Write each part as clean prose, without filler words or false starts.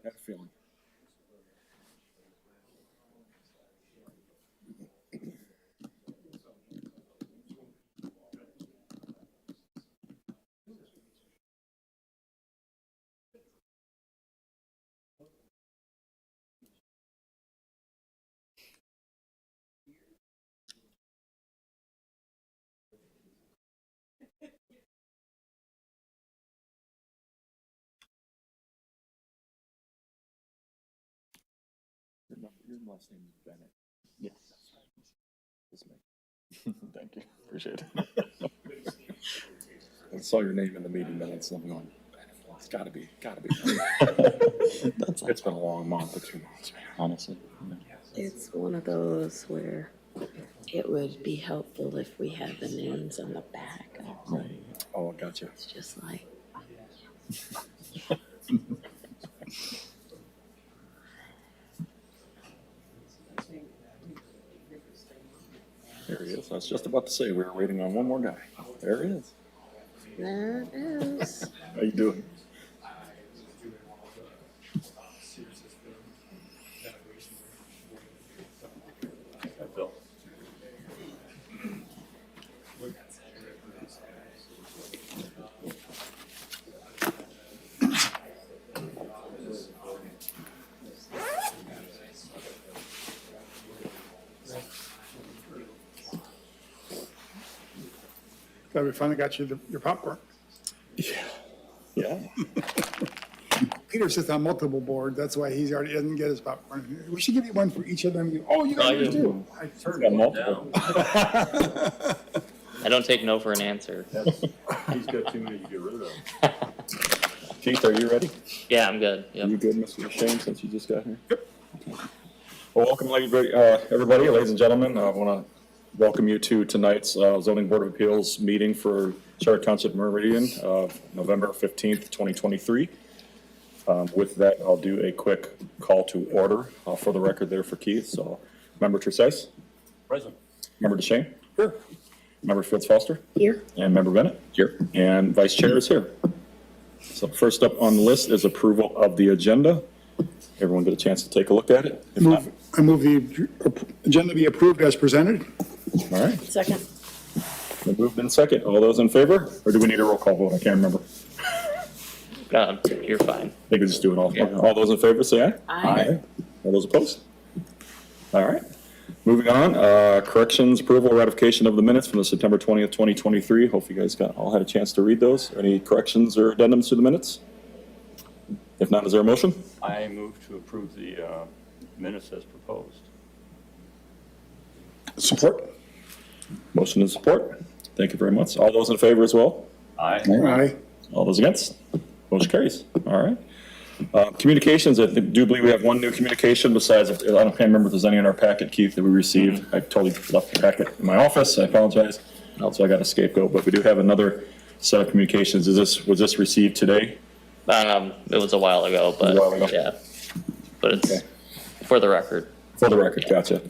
Had a feeling. Your last name is Bennett. Yes. That's me. Thank you. Appreciate it. I saw your name in the meeting minutes and I'm going, it's gotta be. It's been a long month or 2 months, man. Honestly. It's one of those where it would be helpful if we had the names on the back. Right. Oh, gotcha. It's just like, There he is. I was just about to say, we were waiting on one more guy. There he is. there it is. How you doing? Phil. Glad we finally got you your popcorn. Yeah. Peter sits on multiple boards. That's why he already doesn't get his popcorn. We should give you one for each of them. Oh, you got yours too. I turned Got multiple. I don't take no for an answer. He's got too many to get rid of. Keith, are you ready? Yeah, I'm good. Are you Yep. good, Mr. Shane, since you just got here? Yep. Well, welcome, everybody, ladies and gentlemen. I want to welcome you to tonight's Zoning Board of Appeals meeting for Charter Township Meridian of November 15th, 2023. With that, I'll do a quick call to order for the record there for Keith. So, Member Tresice? Present. Member DeShane? Here. Member Fields Foster? Here. And Member Bennett? Here. And Vice Chair is here. So first up on the list is approval of the agenda. Everyone get a chance to take a look at it? If not, I move the agenda be approved as presented. all right. Second. Been moved in second. All those in favor? Or do we need a roll call vote? I can't remember. You're fine. I think we just do it all. Yeah. All those in favor, say aye. Aye. All those opposed? All right. Moving on, corrections, approval, ratification of the minutes from the September 20th, 2023. Hope you guys all had a chance to read those. Any corrections or addendums to the minutes? If not, is there a motion? I move to approve the minutes as proposed. Support. Motion and support. Thank you very much. All those in favor as well? Aye. Aye. All those against? Motion carries. All right. Communications, I do believe we have one new communication besides, I can't remember if there's any in our packet, Keith, that we received. I totally left the packet in my office. I apologize. Also, I got a scapegoat, but we do have another set of communications. Was this received today? It was a while ago, but A while ago. yeah. But it's Okay. for the record. For the record, gotcha.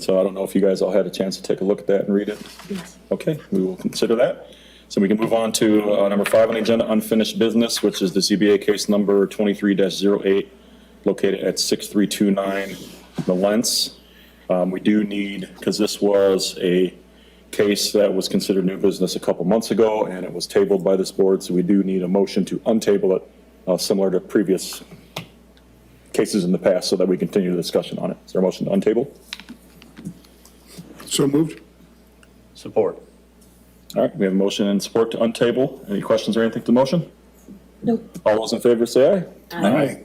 So I don't know if you guys all had a chance to take a look at that and read it. Yes. Okay, we will consider that. So we can move on to number 5 on the agenda, unfinished business, which is the ZBA case number 23-08, located at 6329 Valence. We do need, because this was a case that was considered new business a couple months ago, and it was tabled by this board, so we do need a motion to untable it, similar to previous cases in the past, so that we continue the discussion on it. Is there a motion to untable? So moved. Support. All right, we have a motion and support to untable. Any questions or anything to the motion? No. All those in favor say aye. Aye.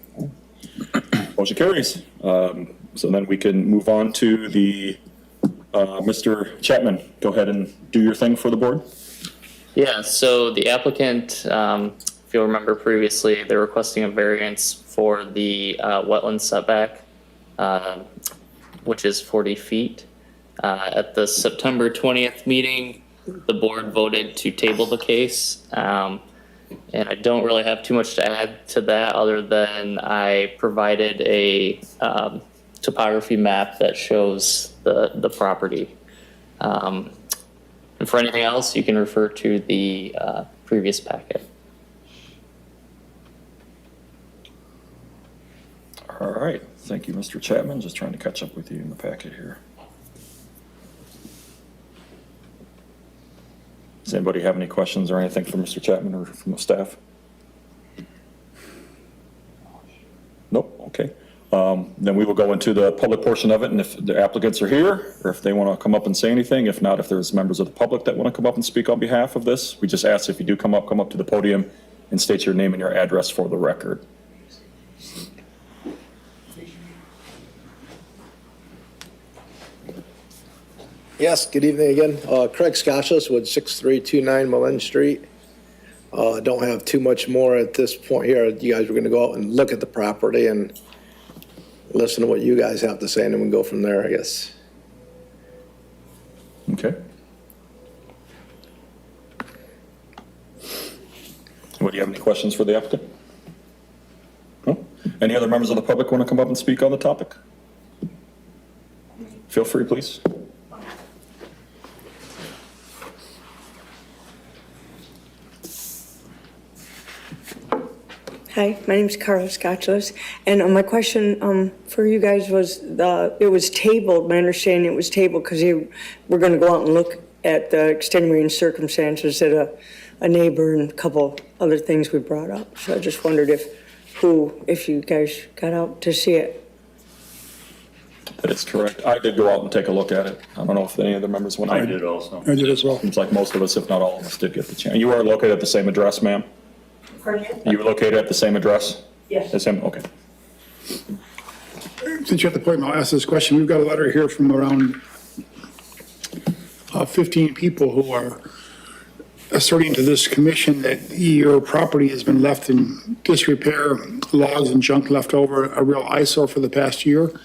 Motion carries. So then we can move on to the, Mr. Chapman, go ahead and do your thing for the board. Yeah, so the applicant, if you'll remember previously, they're requesting a variance for the wetland setback, which is 40 feet. At the September 20th meeting, the board voted to table the case. And I don't really have too much to add to that other than I provided a topography map that shows the property. And for anything else, you can refer to the previous packet. All right, thank you, Mr. Chapman. Just trying to catch up with you in the packet here. Does anybody have any questions or anything for Mr. Chapman or from the staff? Nope, okay. Then we will go into the public portion of it, and if the applicants are here, or if they want to come up and say anything, if not, if there's members of the public that want to come up and speak on behalf of this, we just ask if you do come up to the podium and state your name and your address for the record. Yes, good evening again. Craig Scotchless with 6329 Mullen Street. Don't have too much more at this point here. You guys were going to go out and look at the property and listen to what you guys have to say, and then we can go from there, I guess. Okay. Would you have any questions for the applicant? No? Any other members of the public want to come up and speak on the topic? Feel free, please. Hi, my name's Carla Scotchless, and my question for you guys was, it was tabled, my understanding it was tabled because you were going to go out and look at the extenuating circumstances that a neighbor and a couple other things we brought up. So I just wondered if you guys got out to see it. That is correct. I did go out and take a look at it. I don't know if any other members went. I did also. I did as well. Seems like most of us, if not all of us, did get the chance. You are located at the same address, ma'am? Pardon? You were located at the same address? Yes. The same, okay. Since you're at the point, I'll ask this question. We've got a letter here from around 15 people who are asserting to this commission that your property has been left in disrepair, logs and junk left over, a real eyesore for the past year.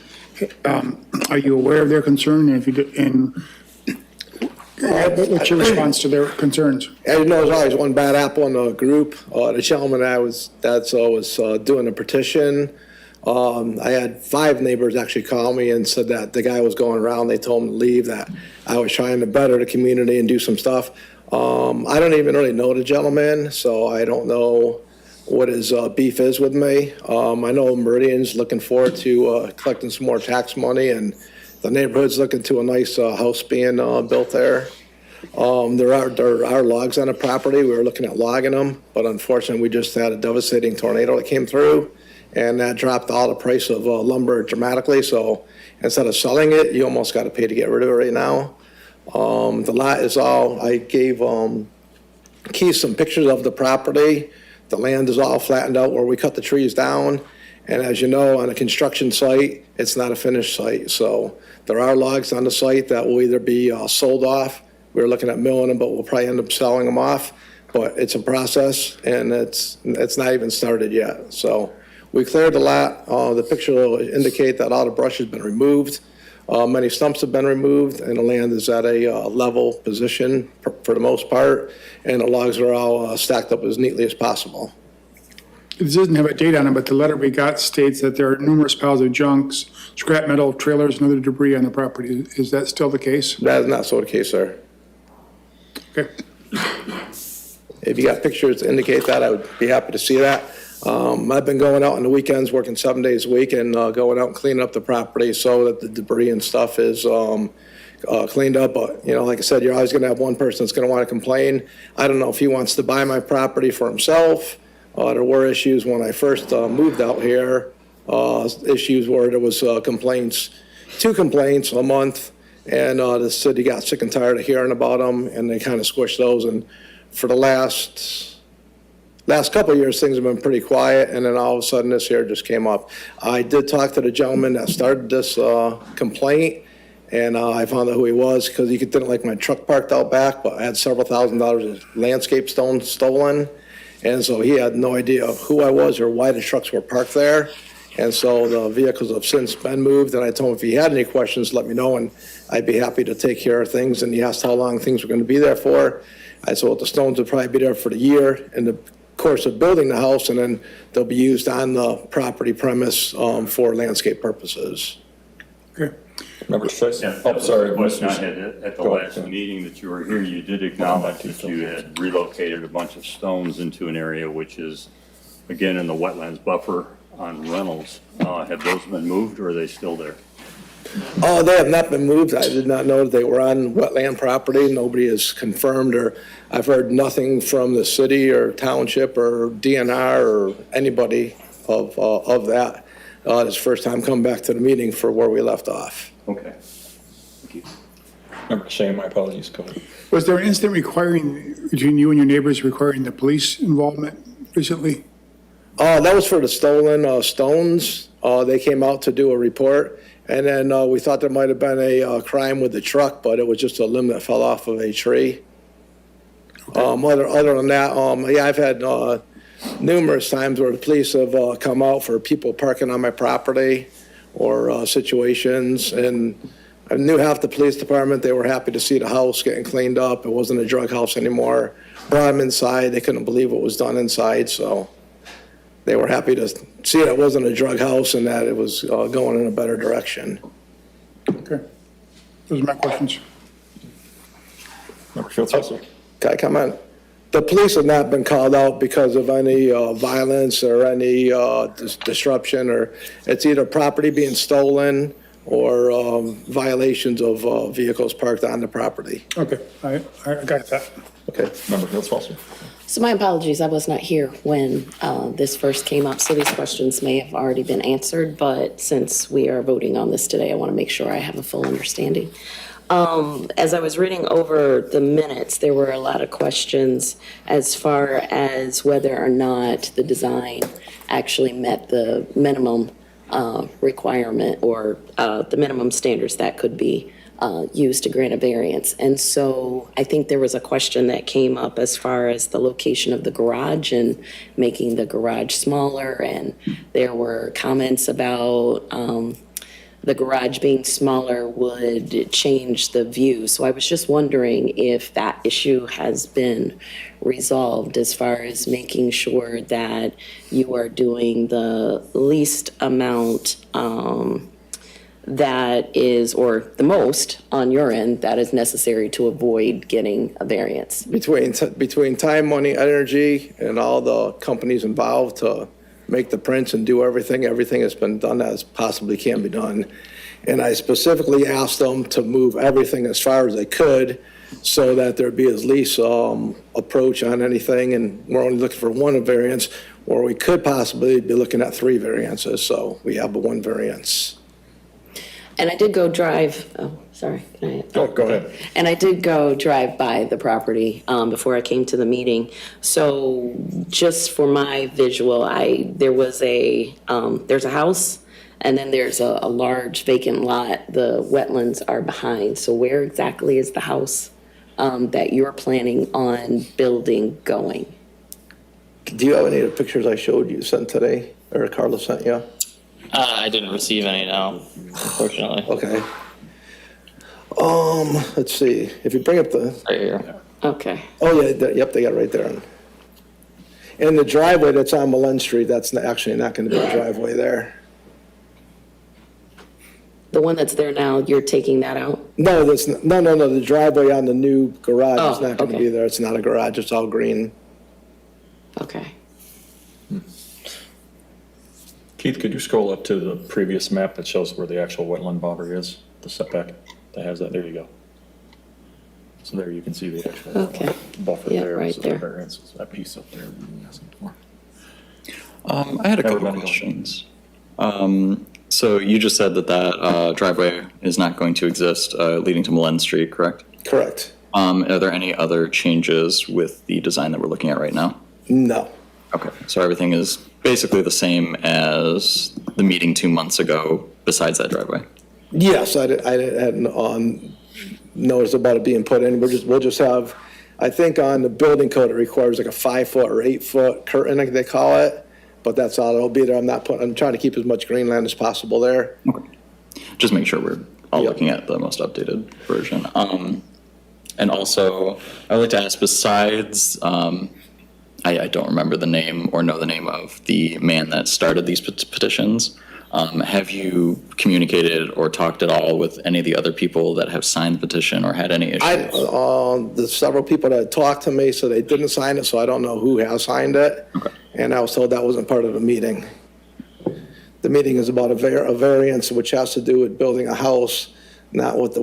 Are you aware of their concern? And if you did, what's your response to their concerns? As you know, there's always one bad apple in the group. The gentleman was doing a petition. I had 5 neighbors actually call me and said that the guy was going around. They told him to leave, that I was trying to better the community and do some stuff. I don't even really know the gentleman, so I don't know what his beef is with me. I know Meridian's looking forward to collecting some more tax money, and the neighborhood's looking to a nice house being built there. There are logs on the property. We were looking at logging them, but unfortunately, we just had a devastating tornado that came through, and that dropped all the price of lumber dramatically. So instead of selling it, you almost got to pay to get rid of it right now. The lot is all, I gave Keith some pictures of the property. The land is all flattened out where we cut the trees down. And as you know, on a construction site, it's not a finished site. So there are logs on the site that will either be sold off. We're looking at milling them, but we'll probably end up selling them off. But it's a process, and it's not even started yet. So we cleared the lot. The picture will indicate that all the brush has been removed. Many stumps have been removed, and the land is at a level position for the most part, and the logs are all stacked up as neatly as possible. This doesn't have a date on it, but the letter we got states that there are numerous piles of junks, scrap metal, trailers, and other debris on the property. Is that still the case? That is not so the case, sir. Okay. If you got pictures to indicate that, I would be happy to see that. I've been going out on the weekends, working 7 days a week, and going out and cleaning up the property so that the debris and stuff is cleaned up. But, you know, like I said, you're always going to have one person that's going to want to complain. I don't know if he wants to buy my property for himself. There were issues when I first moved out here, issues where there was complaints, 2 complaints a month, and the city got sick and tired of hearing about them, and they kind of squished those. And for the last couple of years, things have been pretty quiet, and then all of a sudden this year just came up. I did talk to the gentleman that started this complaint, and I found out who he was because he didn't like my truck parked out back, but I had several $1,000s of landscape stone stolen. And so he had no idea who I was or why the trucks were parked there. And so the vehicles have since been moved, and I told him if he had any questions, let me know, and I'd be happy to take care of things. And he asked how long things were going to be there for. I said, well, the stones would probably be there for the year in the course of building the house, and then they'll be used on the property premise for landscape purposes. Okay. Member Chase? Yeah, Oh, sorry. question I Mr. had at the Go ahead, last Tim. meeting that you were here, you did acknowledge that you had relocated a bunch of stones into an area which is, again, in the wetlands buffer. on rentals, have those been moved or are they still there? Oh, they have not been moved. I did not know that they were on wetland property. Nobody has confirmed, or I've heard nothing from the city or township or DNR or anybody of that. It's the first time coming back to the meeting for where we left off. Okay. Thank you. Member Shane, my apologies, go ahead. Was there an incident between you and your neighbors requiring the police involvement recently? That was for the stolen stones. They came out to do a report, and then we thought there might have been a crime with the truck, but it was just a limb that fell off of a tree. Other than that, yeah, I've had numerous times where the police have come out for people parking on my property or situations, and I knew half the police department. They were happy to see the house getting cleaned up. It wasn't a drug house anymore. Brought them inside. They couldn't believe what was done inside, so they were happy to see that it wasn't a drug house and that it was going in a better direction. Okay. Those are my questions. Member Fields also. Can I comment? The police have not been called out because of any violence or any disruption, or it's either property being stolen or violations of vehicles parked on the property. Okay, I got that. Okay. Member Fields also. So my apologies, I was not here when this first came up, so these questions may have already been answered, but since we are voting on this today, I want to make sure I have a full understanding. As I was reading over the minutes, there were a lot of questions as far as whether or not the design actually met the minimum requirement or the minimum standards that could be used to grant a variance. And so I think there was a question that came up as far as the location of the garage and making the garage smaller. And there were comments about the garage being smaller would change the view. So I was just wondering if that issue has been resolved as far as making sure that you are doing the least amount that is, or the most on your end, that is necessary to avoid getting a variance. Between time, money, energy, and all the companies involved to make the prints and do everything has been done as possibly can be done. And I specifically asked them to move everything as far as they could so that there'd be as least approach on anything. And we're only looking for one variance, or we could possibly be looking at 3 variances. So we have 1 variance. And I did go drive, sorry. Can I? Oh, go ahead. And I did go drive by the property before I came to the meeting. So just for my visual, there's a house, and then there's a large vacant lot. The wetlands are behind. So where exactly is the house that you're planning on building going? Do you have any of the pictures I showed you sent today, or Carla sent you? I didn't receive any, no, unfortunately. Okay. Let's see, if you bring up the, Right here. Okay. oh yeah, yep, they got it right there. And the driveway that's on Malin Street, that's actually not gonna be a driveway there. The one that's there now, you're taking that out? No, no, the driveway on the new garage is Oh, not gonna okay. be there, it's not a garage, it's all green. Okay. Keith, could you scroll up to the previous map that shows where the actual wetland boundary is, the setback that has that? There you go. So there you can see the actual Okay. buffer Yeah, there. right This is the there. variance, is that piece up there. I had a couple Everybody go. questions. So you just said that driveway is not going to exist leading to Malin Street, correct? Correct. Are there any other changes with the design that we're looking at right now? No. Okay, so everything is basically the same as the meeting 2 months ago besides that driveway? Yes, I hadn't noticed about it being put in, we'll just have, I think on the building code, it requires like a 5-foot or 8-foot curtain, like they call it, but that's all it'll be there. I'm trying to keep as much green land as possible there. Okay. Just make sure we're all Yep. looking at the most updated version. And also, I'd like to ask, besides, I don't remember the name or know the name of the man that started these petitions, have you communicated or talked at all with any of the other people that have signed the petition or had any issues? The several people that talked to me, so they didn't sign it, so I don't know who has signed it. Okay. And I was told that wasn't part of the meeting. the meeting is about a variance, which has to do with building a house, not what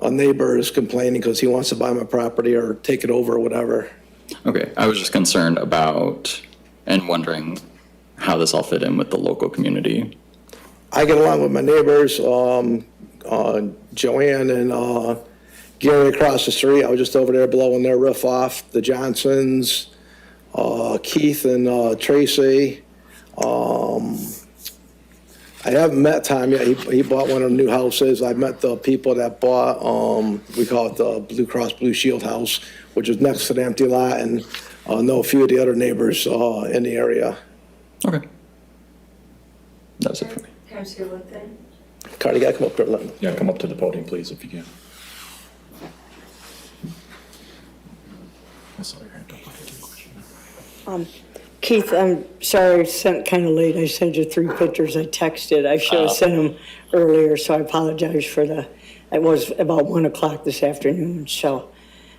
a neighbor is complaining because he wants to buy my property or take it over or whatever. Okay, I was just concerned about and wondering how this all fit in with the local community. I get along with my neighbors, Joanne and Gary across the street. I was just over there blowing their roof off. The Johnsons, Keith and Tracy. I haven't met Tom yet. He bought one of the new houses. I met the people that bought, we call it the Blue Cross Blue Shield house, which is next to the empty lot, and know a few of the other neighbors in the area. Okay. That's it for me. Can I say one thing? Cardi, you gotta come up here. Yeah, come up to the podium, please, if you can. I saw your hand up. Keith, I'm sorry, I sent kind of late. I sent you 3 pictures. I texted. I should have sent them earlier, so I apologize for it was about 1 o'clock this afternoon, so,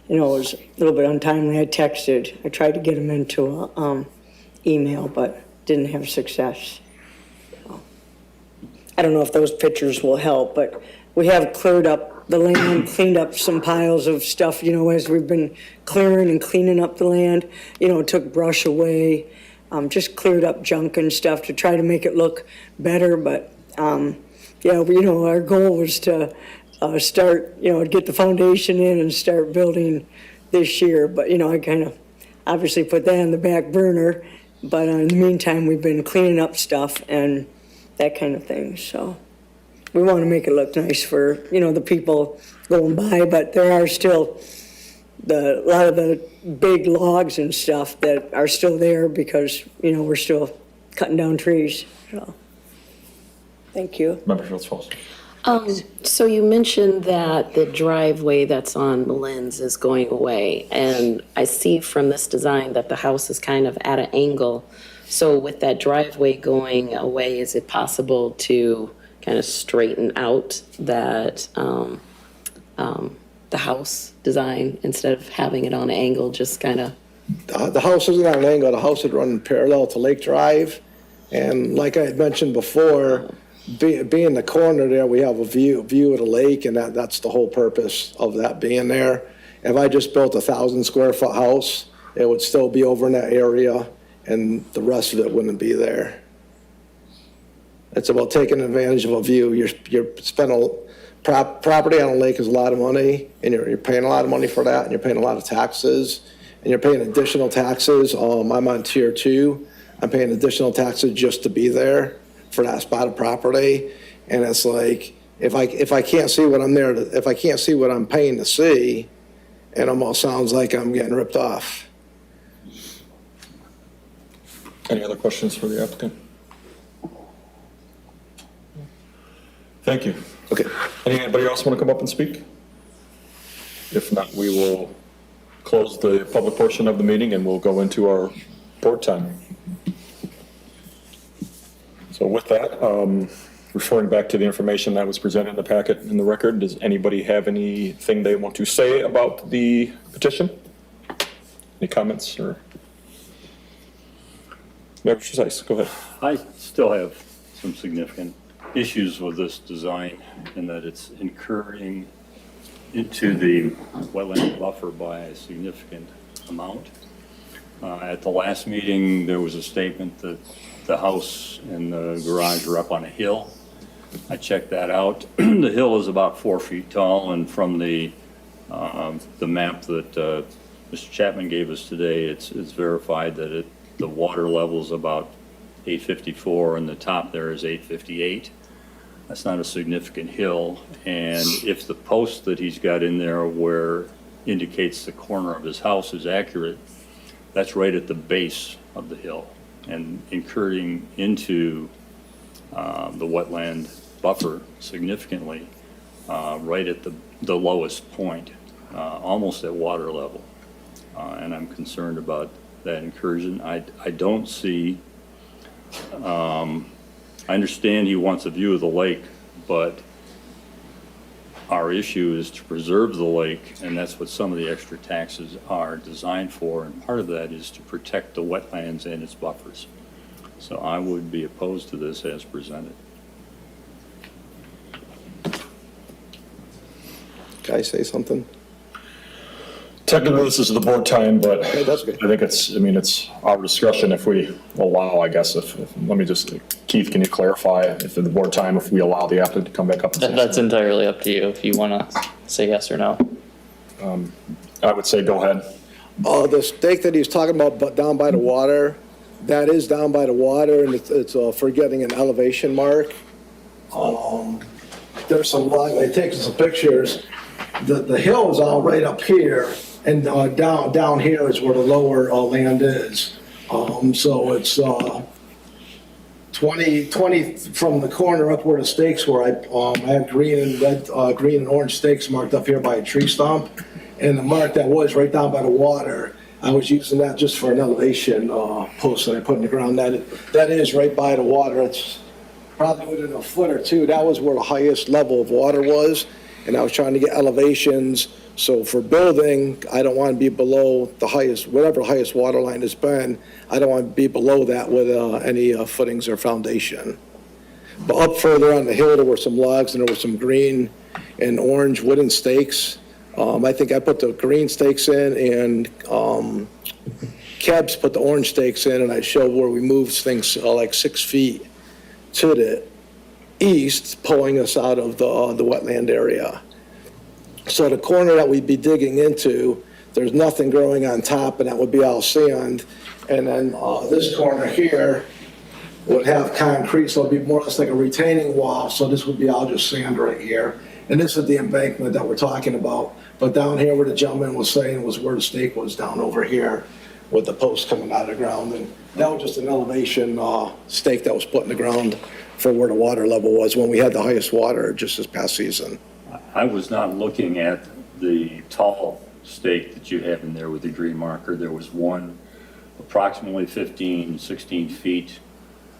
it was a little bit untimely. I texted. I tried to get them into a email, but didn't have success. So, I don't know if those pictures will help, but we have cleared up the land, cleaned up some piles of stuff, as we've been clearing and cleaning up the land, took brush away, just cleared up junk and stuff to try to make it look better. But, our goal was to start, get the foundation in and start building this year. But, I kind of obviously put that on the back burner. But in the meantime, we've been cleaning up stuff and that kind of thing, so. We want to make it look nice for, the people going by, but there are still a lot of the big logs and stuff that are still there because, we're still cutting down trees. So, thank you. Member Fields Falls. So you mentioned that the driveway that's on Malin's is going away, and I see from this design that the house is kind of at an angle. So with that driveway going away, is it possible to kind of straighten out that, the house design instead of having it on an angle, just kind of? The house isn't on an angle. The house would run parallel to Lake Drive. And like I had mentioned before, being the corner there, we have a view of the lake, and that's the whole purpose of that being there. If I just built a 1,000-square-foot house, it would still be over in that area, and the rest of it wouldn't be there. It's about taking advantage of a view. You're spending property on a lake is a lot of money, and you're paying a lot of money for that, and you're paying a lot of taxes, and you're paying additional taxes. I'm on tier 2. I'm paying additional taxes just to be there for that spot of property, and it's like if I can't see what I'm there, if I can't see what I'm paying to see, it almost sounds like I'm getting ripped off. Any other questions for the applicant? Thank you. Okay. Anybody else want to come up and speak? If not, we will close the public portion of the meeting and we'll go into our board time. So with that, referring back to the information that was presented in the packet in the record, does anybody have anything they want to say about the petition? Any comments or? Member Precise, go ahead. I still have some significant issues with this design in that it's incurring into the wetland buffer by a significant amount. At the last meeting, there was a statement that the house and the garage are up on a hill. I checked that out. The hill is about 4 feet tall, and from the map that Mr. Chapman gave us today, it's verified that the water level is about 854, and the top there is 858. That's not a significant hill, and if the post that he's got in there where indicates the corner of his house is accurate, that's right at the base of the hill and incurring into the wetland buffer significantly, right at the lowest point, almost at water level. And I'm concerned about that incursion. I don't see, I understand he wants a view of the lake, but our issue is to preserve the lake, and that's what some of the extra taxes are designed for, and part of that is to protect the wetlands and its buffers. So I would be opposed to this as presented. Can I say something? Technically, this is the board time, but Okay, that's good. I think it's our discussion if we allow, I guess, let me just, Keith, can you clarify if the board time, if we allow the applicant to come back up? And say That's entirely up to you if you want to say yes or no. I would say go ahead. The stake that he's talking about, but down by the water, that is down by the water, and it's for getting an elevation mark. There's some line, they taken some pictures. The hill is all right up here, and down here is where the lower land is. So it's 20 from the corner up where the stakes were. I have green and red, green and orange stakes marked up here by a tree stump. And the mark that was right down by the water, I was using that just for an elevation post that I put in the ground. That is right by the water. It's probably within a foot or two. That was where the highest level of water was. And I was trying to get elevations. So for building, I don't want to be below the highest, whatever the highest water line has been. I don't want to be below that with any footings or foundation. But up further on the hill, there were some logs and there were some green and orange wooden stakes. I think I put the green stakes in and Kebs put the orange stakes in, and I showed where we moved things like 6 feet to the east, pulling us out of the wetland area. So the corner that we'd be digging into, there's nothing growing on top, and that would be all sand. And then this corner here would have concrete, so it'd be more or less like a retaining wall. So this would be all just sand right here. And this is the embankment that we're talking about. But down here where the gentleman was saying was where the stake was, down over here with the post coming out of the ground. And that was just an elevation stake that was put in the ground for where the water level was when we had the highest water just this past season. I was not looking at the tall stake that you have in there with the green marker. There was one approximately 15, 16 feet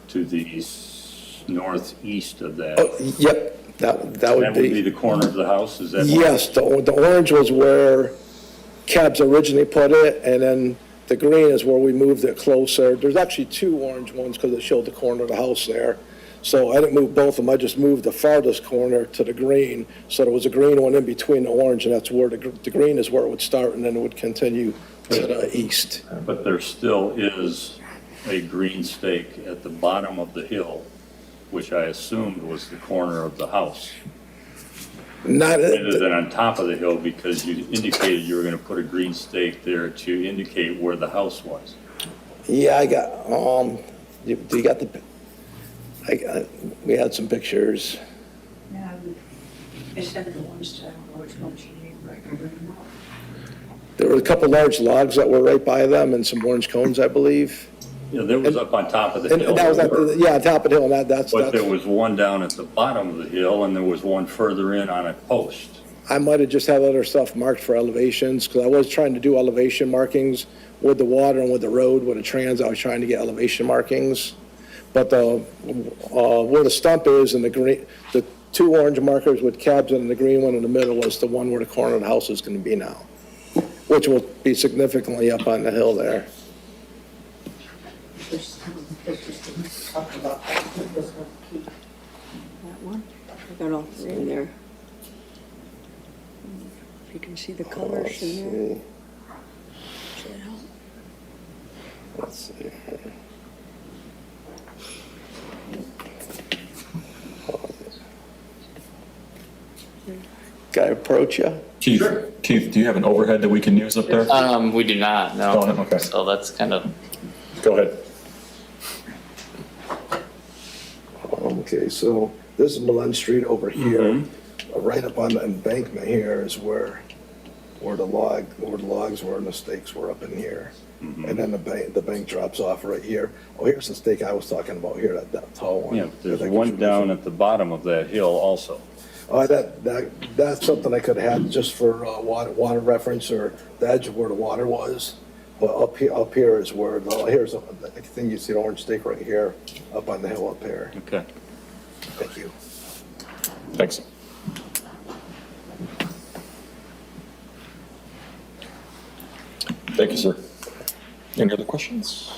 to the northeast of that. Oh, yep, that would be. That would be the corner of the house, is that right? Yes, the orange was where Cabs originally put it, and then the green is where we moved it closer. There's actually 2 orange ones because it showed the corner of the house there. So I didn't move both of them, I just moved the farthest corner to the green. So there was a green one in between the orange, and that's where the green is where it would start, and then it would continue to the east. But there still is a green stake at the bottom of the hill, which I assumed was the corner of the house, Not, rather than on top of the hill, because you indicated you were going to put a green stake there to indicate where the house was. yeah, I got, you got we had some pictures. Yeah, I sent the ones to which ones you need, but I can bring them up. There were a couple large logs that were right by them and some orange cones, I believe. Yeah, there was up on top of the And hill. that was at the, yeah, top of the hill, and that's, But there was one down at the bottom of the hill, and there was one further in on a post. I might have just had other stuff marked for elevations, because I was trying to do elevation markings with the water and with the road, with the trans, I was trying to get elevation markings. But where the stump is and the green, the 2 orange markers with cabs and the green one in the middle was the one where the corner of the house is going to be now, which will be significantly up on the hill there. There's some pictures to talk about that. This one, keep That one, I got all 3 in there. If you can see the colors in there. Does that help? Let's see. Can I approach you? Keith, Keith, do you have an overhead that we can use up there? We do not, no. Oh, okay. So that's kind of, Go ahead. Okay, so this is Milan Street over here. Right up on the embankment here is where the logs were and the stakes were up in here. And then the bank drops off right here. Oh, here's the stake I was talking about here, that tall one. Yeah, there's one down at the bottom of that hill also. That's something I could have had just for water reference, or the edge of where the water was. But up here is where, here's, I think you see the orange stake right here, up on the hill up here. Okay. Thank you. Thanks. Thank you, sir. Any other questions?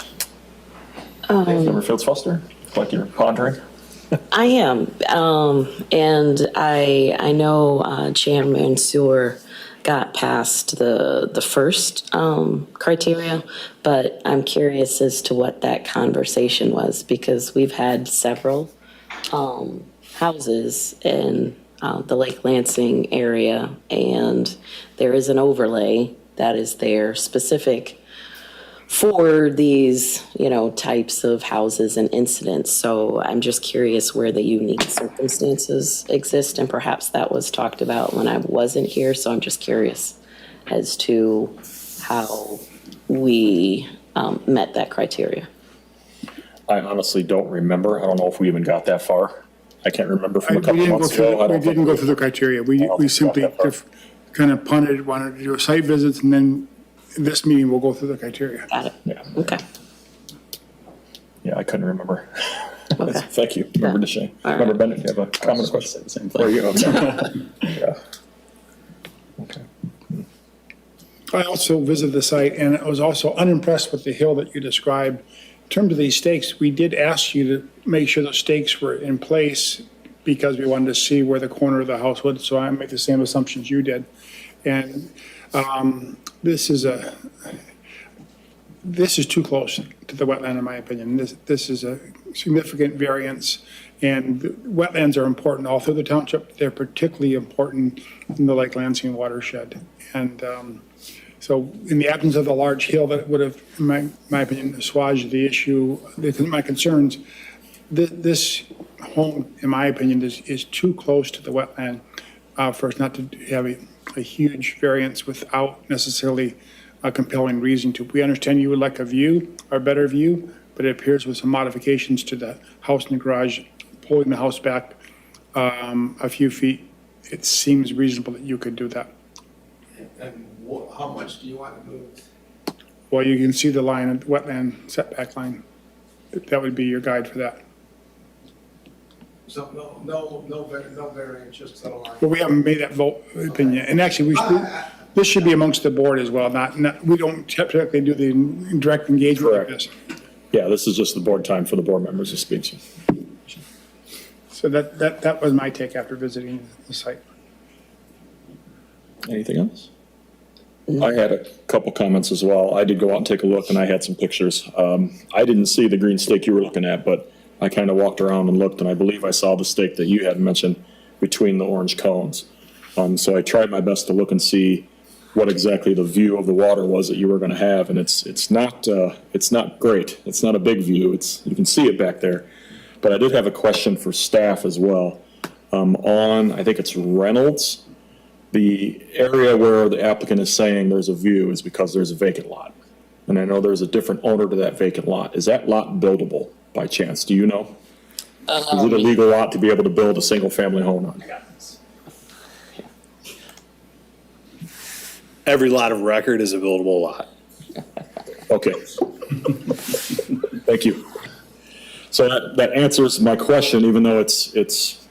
Member Fields Foster, like you're pondering? I am, and I know Chairman Sewer got past the first criteria, but I'm curious as to what that conversation was, because we've had several houses in the Lake Lansing area, and there is an overlay that is there specific for these, types of houses and incidents. So I'm just curious where the unique circumstances exist, and perhaps that was talked about when I wasn't here. So I'm just curious as to how we met that criteria. I honestly don't remember. I don't know if we even got that far. I can't remember from a couple months ago. We didn't go through the criteria. We simply kind of punted, wanted to do a site visit, and then this meeting we'll go through the criteria. Got it. Yeah. Okay. Yeah, I couldn't remember. Okay. Thank you. Remember Shane. All right. Remember Bennett, you have a comment or question? The same There thing. you go. Yeah. Okay. I also visited the site, and I was also unimpressed with the hill that you described. In terms of these stakes, we did ask you to make sure those stakes were in place because we wanted to see where the corner of the house was, so I made the same assumptions you did. And this is too close to the wetland, in my opinion. This is a significant variance, and wetlands are important all through the township. They're particularly important in the Lake Lansing watershed. And so in the absence of the large hill that would have, in my opinion, assuaged the issue, my concerns, this home, in my opinion, is too close to the wetland for us not to have a huge variance without necessarily a compelling reason to. We understand you would like a view, or a better view, but it appears with some modifications to the house and the garage, pulling the house back a few feet, it seems reasonable that you could do that. And how much do you want to move? Well, you can see the line, wetland setback line. That would be your guide for that. So no variance, just the line. But we haven't made that vote opinion, and actually, this should be amongst the board as well, not, we don't typically do the direct engagement like Correct. this. Yeah, this is just the board time for the board members to speak. So that was my take after visiting the site. Anything else? I had a couple comments as well. I did go out and take a look, and I had some pictures. I didn't see the green stake you were looking at, but I kind of walked around and looked, and I believe I saw the stake that you had mentioned between the orange cones. So I tried my best to look and see what exactly the view of the water was that you were going to have, and it's not great. It's not a big view. You can see it back there. But I did have a question for staff as well. On, I think it's Reynolds, the area where the applicant is saying there's a view is because there's a vacant lot. And I know there's a different owner to that vacant lot. Is that lot buildable by chance? Do you know? Is it a legal lot to be able to build a single-family home on? Every lot of record is a buildable lot. Okay. Thank you. So that answers my question, even though it's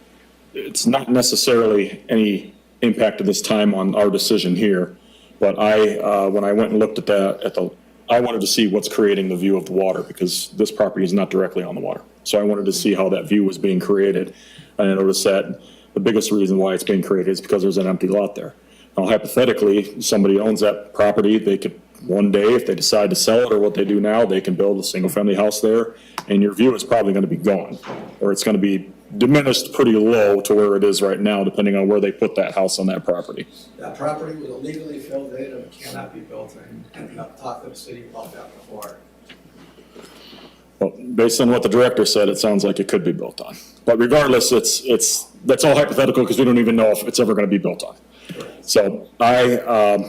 not necessarily any impact at this time on our decision here. But when I went and looked at that, I wanted to see what's creating the view of the water, because this property is not directly on the water. So I wanted to see how that view was being created. And I noticed that the biggest reason why it's being created is because there's an empty lot there. Now, hypothetically, somebody owns that property, they could, one day, if they decide to sell it or what they do now, they can build a single-family house there, and your view is probably going to be gone, or it's going to be diminished pretty low to where it is right now, depending on where they put that house on that property. That property was illegally filled in and cannot be built and I've talked to the city about that before. Well, based on what the director said, it sounds like it could be built on. But regardless, that's all hypothetical, because we don't even know if it's ever going to be built on. So I'm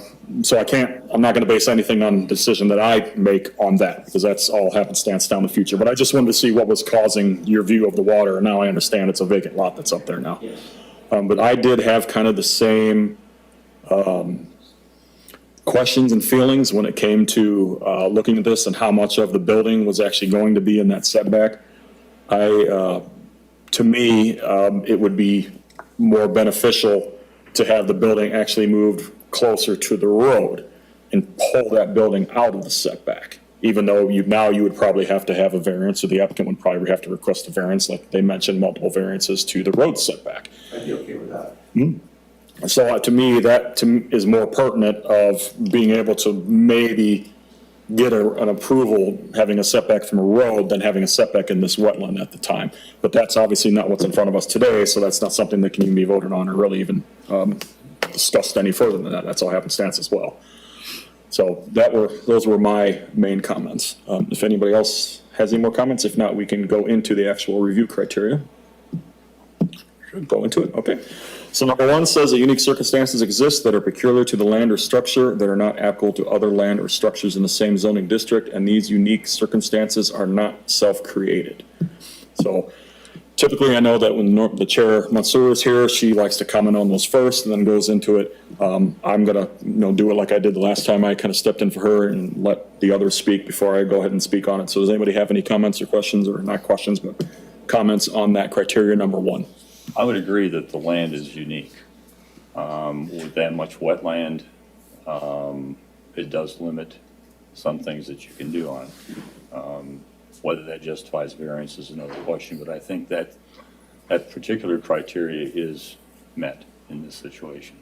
not going to base anything on the decision that I make on that, because that's all happenstance down the future. But I just wanted to see what was causing your view of the water, and now I understand it's a vacant lot that's up there now. But I did have kind of the same questions and feelings when it came to looking at this and how much of the building was actually going to be in that setback. To me, it would be more beneficial to have the building actually moved closer to the road and pull that building out of the setback. even though you would probably have to have a variance, or the applicant would probably have to request a variance, like they mentioned, multiple variances to the road setback. I'd be okay with that. So to me, that is more pertinent of being able to maybe get an approval, having a setback from a road than having a setback in this wetland at the time. But that's obviously not what's in front of us today, so that's not something that can even be voted on or really even discussed any further than that. That's all happenstance as well. So those were my main comments. If anybody else has any more comments, if not, we can go into the actual review criteria. Should go into it, okay. So number 1 says that unique circumstances exist that are peculiar to the land or structure that are not applicable to other land or structures in the same zoning district, and these unique circumstances are not self-created. So typically, I know that when the chair Mansour is here, she likes to comment on those first and then goes into it. I'm gonna, do it like I did the last time I kind of stepped in for her and let the others speak before I go ahead and speak on it. So does anybody have any comments or questions, or not questions, but comments on that criteria number 1? I would agree that the land is unique. With that much wetland, it does limit some things that you can do on it. Whether that justifies variance is another question, but I think that that particular criteria is met in this situation.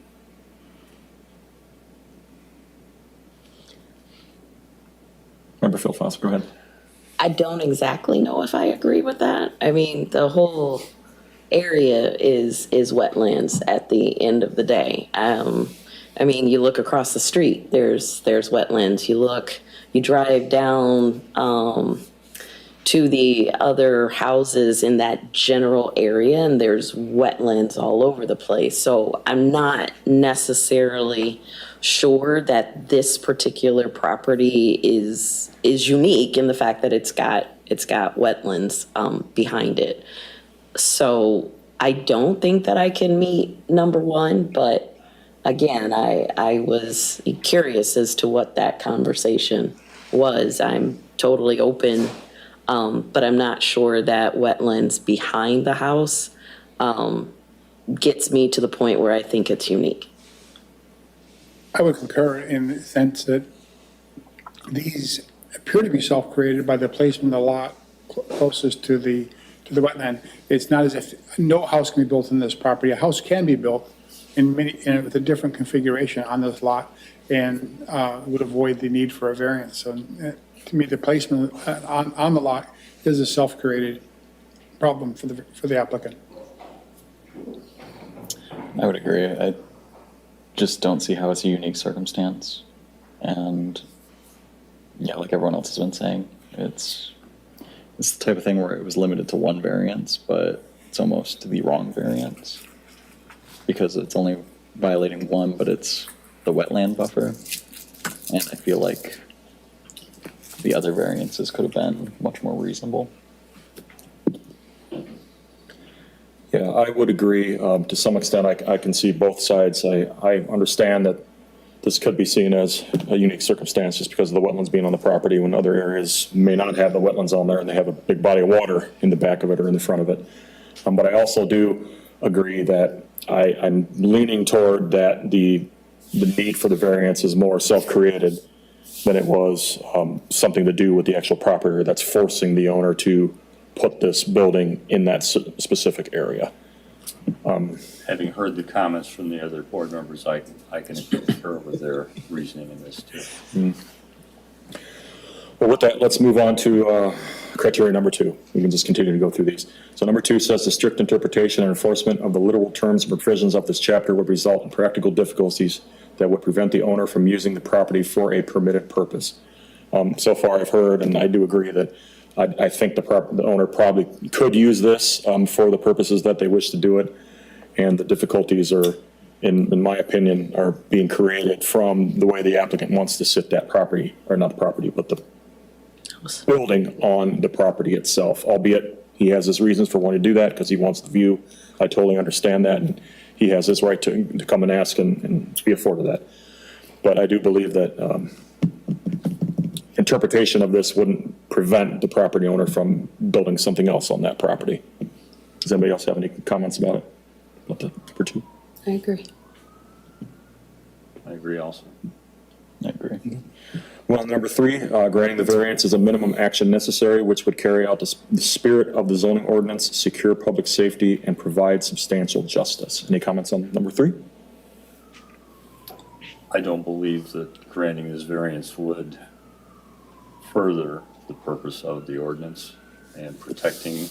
Member Phil Foster, go ahead. I don't exactly know if I agree with that. I mean, the whole area is wetlands at the end of the day. I mean, you look across the street, there's wetlands. You drive down to the other houses in that general area, and there's wetlands all over the place. So I'm not necessarily sure that this particular property is unique in the fact that it's got wetlands behind it. So I don't think that I can meet number 1, but again, I was curious as to what that conversation was. I'm totally open, but I'm not sure that wetlands behind the house gets me to the point where I think it's unique. I would concur in the sense that these appear to be self-created by the placement of the lot closest to the wetland. It's not as if no house can be built in this property. A house can be built with a different configuration on this lot and would avoid the need for a variance. So to me, the placement on the lot is a self-created problem for the applicant. I would agree. I just don't see how it's a unique circumstance. And yeah, like everyone else has been saying, it's the type of thing where it was limited to 1 variance, but it's almost the wrong variance because it's only violating 1, but it's the wetland buffer. And I feel like the other variances could have been much more reasonable. Yeah, I would agree. To some extent, I can see both sides. I understand that this could be seen as a unique circumstance just because of the wetlands being on the property when other areas may not have the wetlands on there and they have a big body of water in the back of it or in the front of it. But I also do agree that I'm leaning toward that the need for the variance is more self-created than it was something to do with the actual property that's forcing the owner to put this building in that specific area. Having heard the comments from the other board members, I can concur with their reasoning in this too. Well, with that, let's move on to criteria number 2. We can just continue to go through these. So number 2 says the strict interpretation and enforcement of the literal terms and provisions of this chapter would result in practical difficulties that would prevent the owner from using the property for a permitted purpose. So far I've heard, and I do agree that I think the owner probably could use this for the purposes that they wish to do it. And the difficulties are, in my opinion, are being created from the way the applicant wants to sit that property, or not the property, but the building on the property itself, albeit he has his reasons for wanting to do that because he wants the view. I totally understand that, and he has his right to come and ask and be afforded that. But I do believe that interpretation of this wouldn't prevent the property owner from building something else on that property. Does anybody else have any comments about it? About the number 2? I agree. I agree also. I agree. Well, number 3, granting the variance is a minimum action necessary, which would carry out the spirit of the zoning ordinance, secure public safety, and provide substantial justice. Any comments on number 3? I don't believe that granting this variance would further the purpose of the ordinance and protecting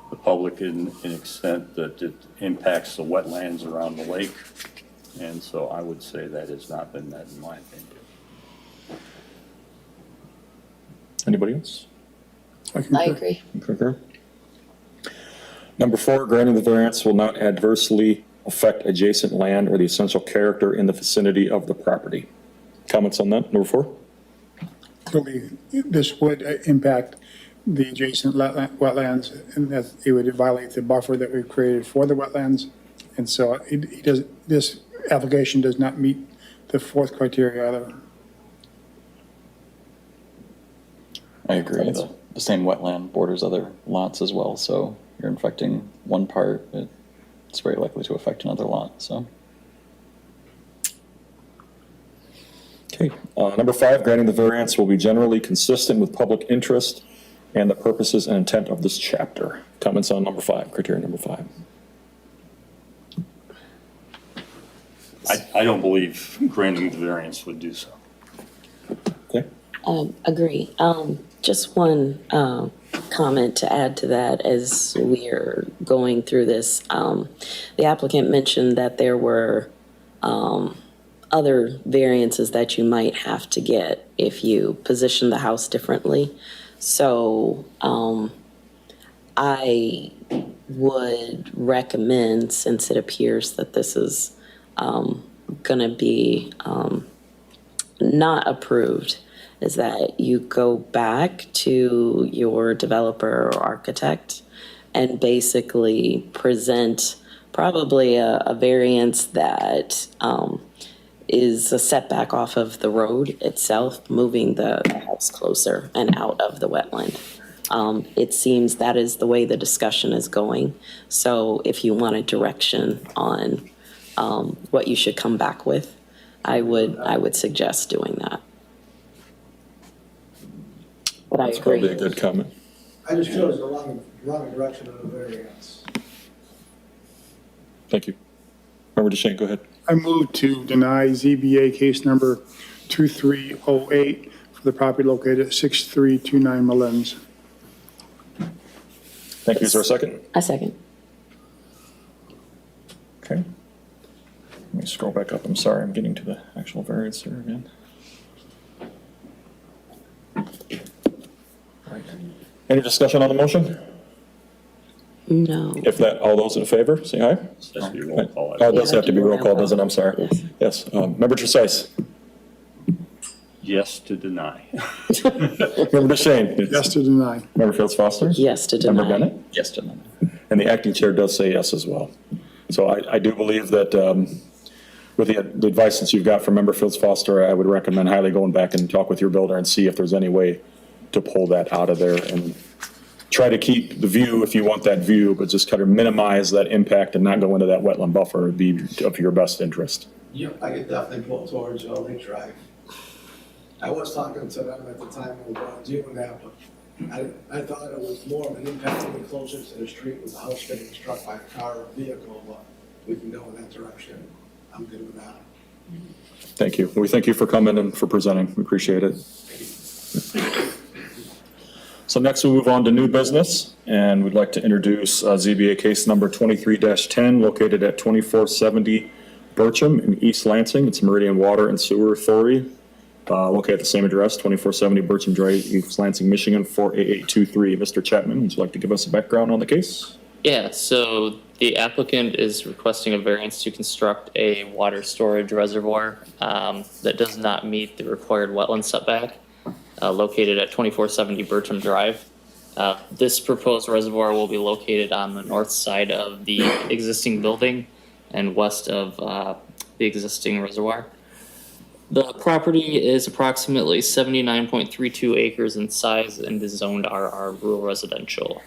the public in an extent that it impacts the wetlands around the lake. And so I would say that has not been met, in my opinion. Anybody else? I agree. Concur. Number 4, granting the variance will not adversely affect adjacent land or the essential character in the vicinity of the property. Comments on that, number 4? Clearly, this would impact the adjacent wetlands, and that it would violate the buffer that we've created for the wetlands. And so this application does not meet the 4th criteria either. I agree. The same wetland borders other lots as well, so you're infecting one part, it's very likely to affect another lot, so. Okay. Number 5, granting the variance will be generally consistent with public interest and the purposes and intent of this chapter. Comments on number 5, criteria number 5? I don't believe granting the variance would do so. Okay. Agree. Just one comment to add to that as we are going through this. The applicant mentioned that there were other variances that you might have to get if you position the house differently. So I would recommend, since it appears that this is going to be not approved, is that you go back to your developer or architect and basically present probably a variance that is a setback off of the road itself, moving the house closer and out of the wetland. It seems that is the way the discussion is going. So if you want a direction on what you should come back with, I would suggest doing that. But I That's agree. probably a good comment. I just chose the wrong direction of the variance. Thank you. Member DeShane, go ahead. I move to deny ZBA case number 2308 for the property located at 6329 Mullins. Thank you. Is there a second? A second. Okay. Let me scroll back up. I'm sorry, I'm getting to the actual variance here again. Right. Any discussion on the motion? No. If that, all those in favor, say aye. It has to be roll call. Oh, it does have to be roll call, doesn't it? I'm sorry. Yes. Yes. Member Tresice. Yes to deny. Member DeShane. Yes to deny. Member Fields Foster. Yes to Member deny. Bennett. Yes, gentlemen. And the acting chair does say yes as well. So I do believe that with the advice that you've got from Member Fields Foster, I would recommend highly going back and talk with your builder and see if there's any way to pull that out of there and try to keep the view if you want that view, but just kind of minimize that impact and not go into that wetland buffer would be of your best interest. Yep, I could definitely pull towards Lake Drive. I was talking to them at the time we were doing that, but I thought it was more of an impact to be closer to the street with the house getting struck by a car or vehicle, but we can go in that direction. I'm good with that. Thank you. We thank you for coming and for presenting. We appreciate it. So next we'll move on to new business, and we'd like to introduce ZBA case number 23-10 located at 2470 Bircham in East Lansing. It's Meridian Water and Sewer Authority, located at the same address, 2470 Bircham Drive, East Lansing, Michigan, 48823. Mr. Chapman, would you like to give us a background on the case? Yeah, so the applicant is requesting a variance to construct a water storage reservoir that does not meet the required wetland setback, located at 2470 Bircham Drive. This proposed reservoir will be located on the north side of the existing building and west of the existing reservoir. The property is approximately 79.32 acres in size and is zoned RR rural residential.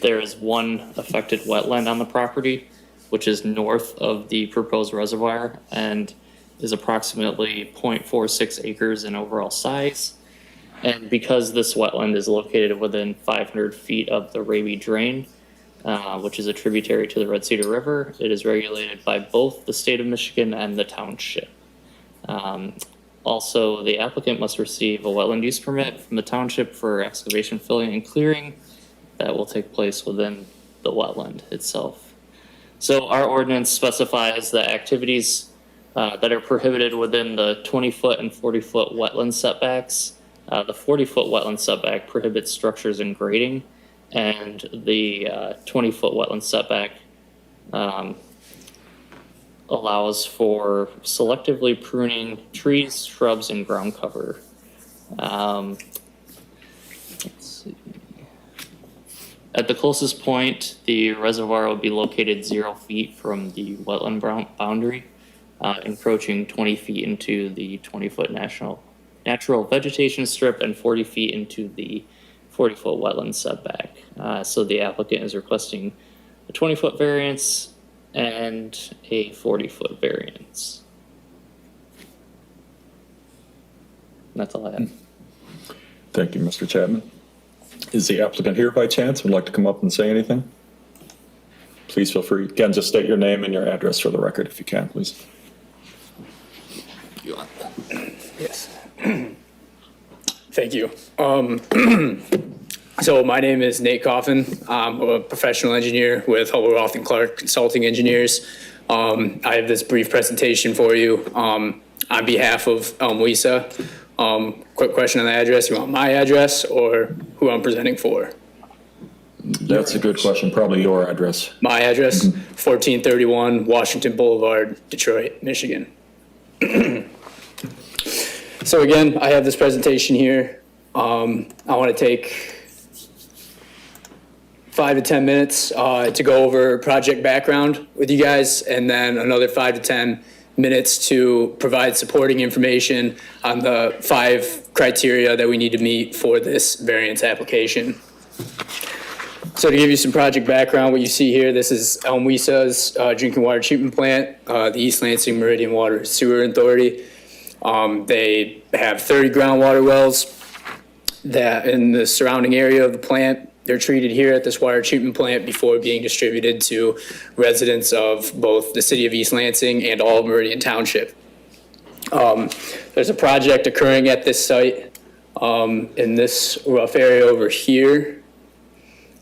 There is one affected wetland on the property, which is north of the proposed reservoir, and is approximately 0.46 acres in overall size. And because this wetland is located within 500 feet of the Raby Drain, which is a tributary to the Red Cedar River, it is regulated by both the state of Michigan and the township. Also, the applicant must receive a wetland use permit from the township for excavation, filling, and clearing that will take place within the wetland itself. So our ordinance specifies that activities that are prohibited within the 20-foot and 40-foot wetland setbacks. The 40-foot wetland setback prohibits structures and grading, and the 20-foot wetland setback allows for selectively pruning trees, shrubs, and ground cover. Let's see. At the closest point, the reservoir will be located 0 feet from the wetland boundary, encroaching 20 feet into the 20-foot natural vegetation strip and 40 feet into the 40-foot wetland setback. So the applicant is requesting a 20-foot variance and a 40-foot variance. And that's all I have. Thank you, Mr. Chapman. Is the applicant here by chance? Would like to come up and say anything? Please feel free. Again, just state your name and your address for the record if you can, please. Yes. Thank you. So my name is Nate Coffin. I'm a professional engineer with Hubbell Roth & Clark Consulting Engineers. I have this brief presentation for you on behalf of Elmwisa. Quick question on the address. You want my address or who I'm presenting for? That's a good question. Probably your address. My address, 1431 Washington Boulevard, Detroit, Michigan. So again, I have this presentation here. I want to take 5 to 10 minutes to go over project background with you guys, and then another 5 to 10 minutes to provide supporting information on the 5 criteria that we need to meet for this variance application. So to give you some project background, what you see here, this is Elmwisa's drinking water treatment plant, the East Lansing Meridian Water Sewer Authority. They have 30 groundwater wells that in the surrounding area of the plant. They're treated here at this water treatment plant before being distributed to residents of both the city of East Lansing and all of Meridian Township. There's a project occurring at this site in this rough area over here.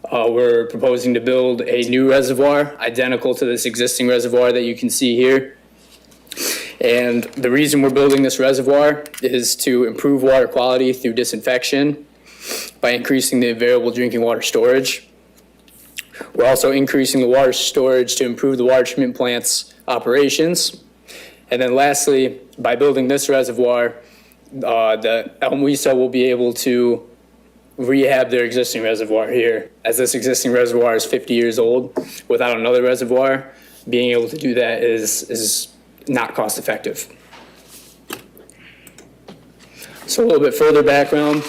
We're proposing to build a new reservoir identical to this existing reservoir that you can see here. And the reason we're building this reservoir is to improve water quality through disinfection by increasing the available drinking water storage. We're also increasing the water storage to improve the water treatment plant's operations. And then lastly, by building this reservoir, the Elmwisa will be able to rehab their existing reservoir here, as this existing reservoir is 50 years old. Without another reservoir, being able to do that is not cost effective. So a little bit further background.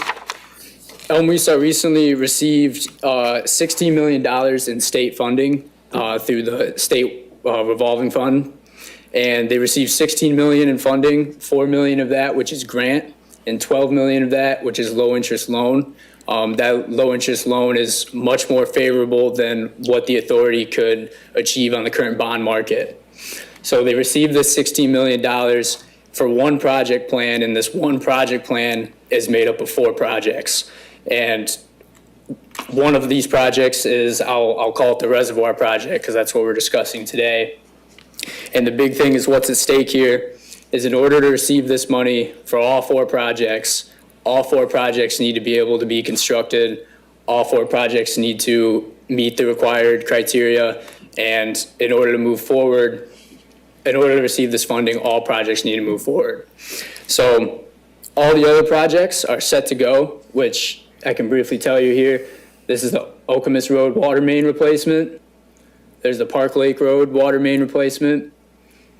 Elmwisa recently received $16 million in state funding through the state revolving fund. And they received $16 million in funding, $4 million of that, which is grant, and $12 million of that, which is low interest loan. That low interest loan is much more favorable than what the authority could achieve on the current bond market. So they received this $16 million for one project plan, and this one project plan is made up of 4 projects. And one of these projects is, I'll call it the reservoir project, because that's what we're discussing today. And the big thing is what's at stake here is in order to receive this money for all 4 projects need to be able to be constructed. All 4 projects need to meet the required criteria. And in order to move forward, in order to receive this funding, all projects need to move forward. So all the other projects are set to go, which I can briefly tell you here. This is the Okemos Road water main replacement. There's the Park Lake Road water main replacement.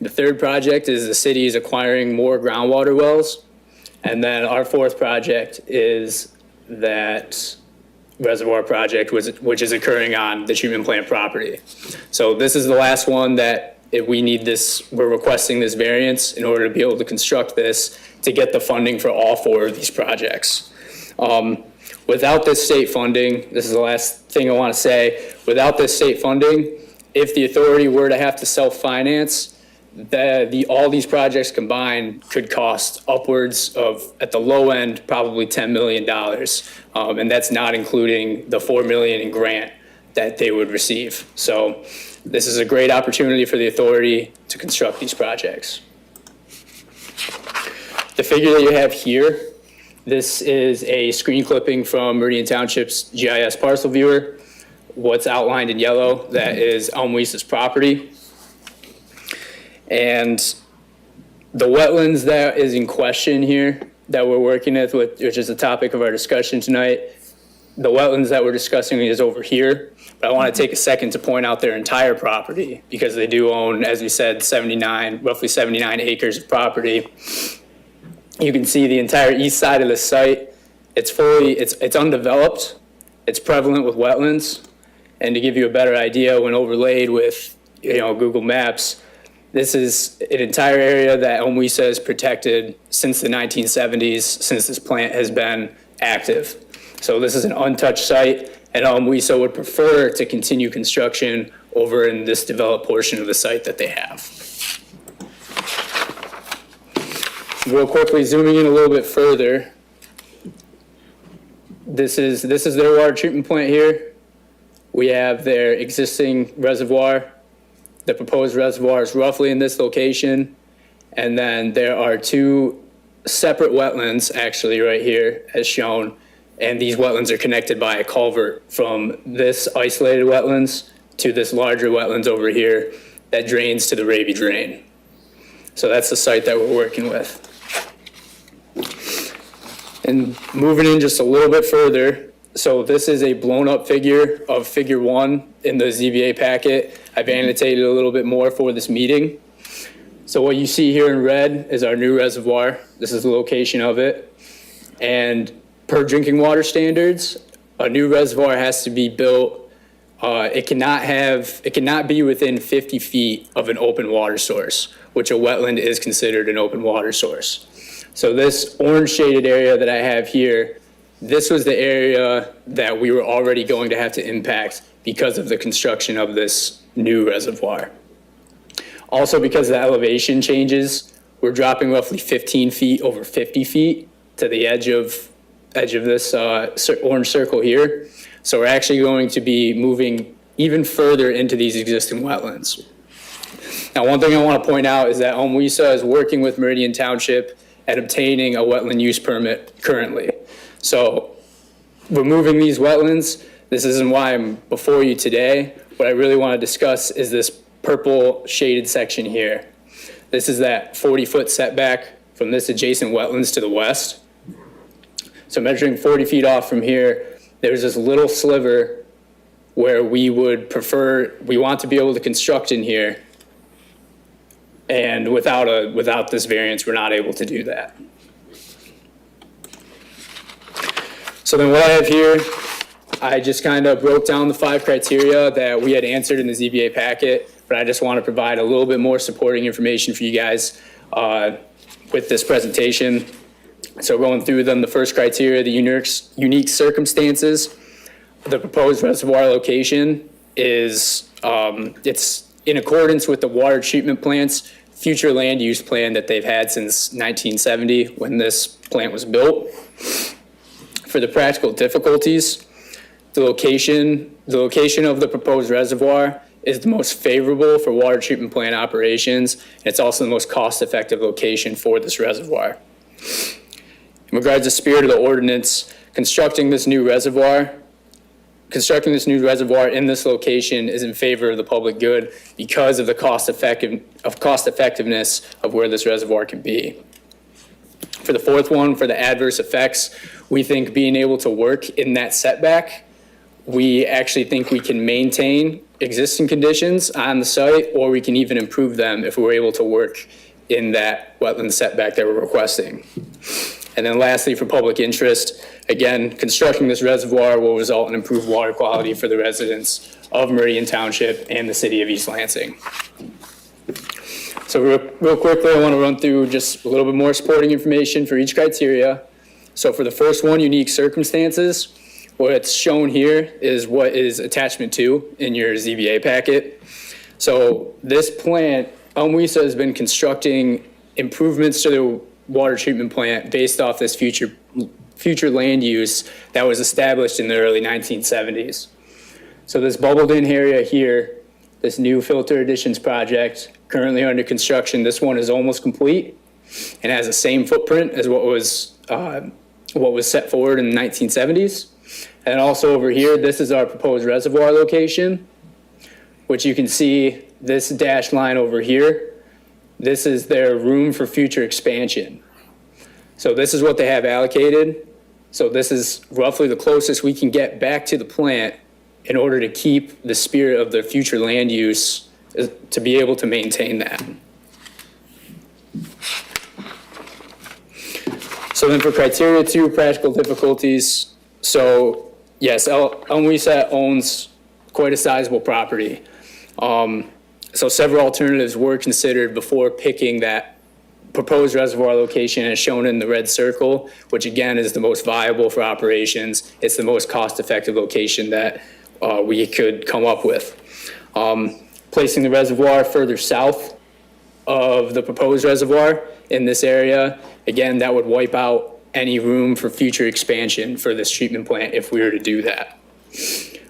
The 3rd project is the city is acquiring more groundwater wells. And then our 4th project is that reservoir project, which is occurring on the treatment plant property. So this is the last one that we need this, we're requesting this variance in order to be able to construct this to get the funding for all 4 of these projects. Without this state funding, this is the last thing I want to say, without this state funding, if the authority were to have to self-finance, all these projects combined could cost upwards of, at the low end, probably $10 million. And that's not including the $4 million in grant that they would receive. So this is a great opportunity for the authority to construct these projects. The figure that you have here, this is a screen clipping from Meridian Township's GIS parcel viewer. What's outlined in yellow, that is Elm Weise's property. And the wetlands that is in question here that we're working with, which is the topic of our discussion tonight, the wetlands that we're discussing is over here. But I want to take a second to point out their entire property because they do own, as we said, roughly 79 acres of property. You can see the entire east side of the site. It's undeveloped. It's prevalent with wetlands. And to give you a better idea, when overlaid with, Google Maps, this is an entire area that Elm Weise has protected since the 1970s, since this plant has been active. So this is an untouched site, and Elm Weise would prefer to continue construction over in this developed portion of the site that they have. Real quickly, zooming in a little bit further, this is their water treatment plant here. We have their existing reservoir. The proposed reservoir is roughly in this location. And then there are 2 separate wetlands actually right here as shown. And these wetlands are connected by a culvert from this isolated wetlands to this larger wetlands over here that drains to the Raby Drain. So that's the site that we're working with. And moving in just a little bit further, so this is a blown up figure of figure 1 in the ZBA packet. I've annotated a little bit more for this meeting. So what you see here in red is our new reservoir. This is the location of it. And per drinking water standards, a new reservoir has to be built. It cannot be within 50 feet of an open water source, which a wetland is considered an open water source. So this orange shaded area that I have here, this was the area that we were already going to have to impact because of the construction of this new reservoir. Also, because the elevation changes, we're dropping roughly 15 feet over 50 feet to the edge of this orange circle here. So we're actually going to be moving even further into these existing wetlands. Now, one thing I want to point out is that Elm Weise is working with Meridian Township at obtaining a wetland use permit currently. So removing these wetlands, this isn't why I'm before you today. What I really want to discuss is this purple shaded section here. This is that 40-foot setback from this adjacent wetlands to the west. So measuring 40 feet off from here, there's this little sliver where we want to be able to construct in here. And without this variance, we're not able to do that. So then what I have here, I just kind of broke down the 5 criteria that we had answered in the ZBA packet, but I just want to provide a little bit more supporting information for you guys with this presentation. So going through them, the first criteria, the unique circumstances. The proposed reservoir location is, it's in accordance with the water treatment plant's future land use plan that they've had since 1970 when this plant was built. For the practical difficulties, the location of the proposed reservoir is the most favorable for water treatment plant operations, and it's also the most cost-effective location for this reservoir. In regards to the spirit of the ordinance, constructing this new reservoir in this location is in favor of the public good because of the cost effectiveness of where this reservoir can be. For the fourth one, for the adverse effects, we think being able to work in that setback, we actually think we can maintain existing conditions on the site, or we can even improve them if we're able to work in that wetland setback that we're requesting. And then lastly, for public interest, again, constructing this reservoir will result in improved water quality for the residents of Meridian Township and the city of East Lansing. So real quickly, I want to run through just a little bit more supporting information for each criteria. So for the first one, unique circumstances, what's shown here is what is attachment 2 in your ZBA packet. So this plant, Elmwisa has been constructing improvements to the water treatment plant based off this future land use that was established in the early 1970s. So this bubbled in area here, this new filter additions project currently under construction, this one is almost complete and has the same footprint as what was set forward in the 1970s. And also over here, this is our proposed reservoir location, which you can see this dashed line over here. This is their room for future expansion. So this is what they have allocated. So this is roughly the closest we can get back to the plant in order to keep the spirit of the future land use to be able to maintain that. So then for criteria 2, practical difficulties. So yes, Elmwisa owns quite a sizable property. So several alternatives were considered before picking that proposed reservoir location as shown in the red circle, which again is the most viable for operations. It's the most cost-effective location that we could come up with. Placing the reservoir further south of the proposed reservoir in this area, again, that would wipe out any room for future expansion for this treatment plant if we were to do that.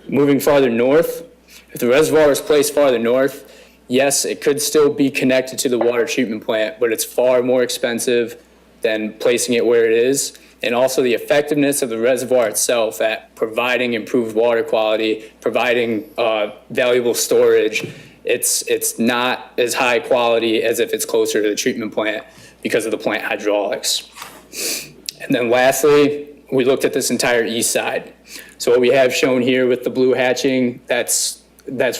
Moving farther north, if the reservoir is placed farther north, yes, it could still be connected to the water treatment plant, but it's far more expensive than placing it where it is. And also the effectiveness of the reservoir itself at providing improved water quality, providing valuable storage, it's not as high quality as if it's closer to the treatment plant because of the plant hydraulics. And then lastly, we looked at this entire east side. So what we have shown here with the blue hatching, that's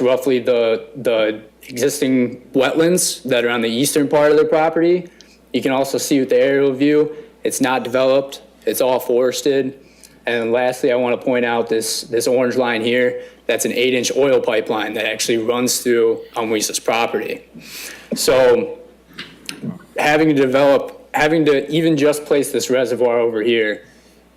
roughly the existing wetlands that are on the eastern part of their property. You can also see with the aerial view, it's not developed, it's all forested. And lastly, I want to point out this orange line here, that's an 8-inch oil pipeline that actually runs through Elmwisa's property. So having to even just place this reservoir over here,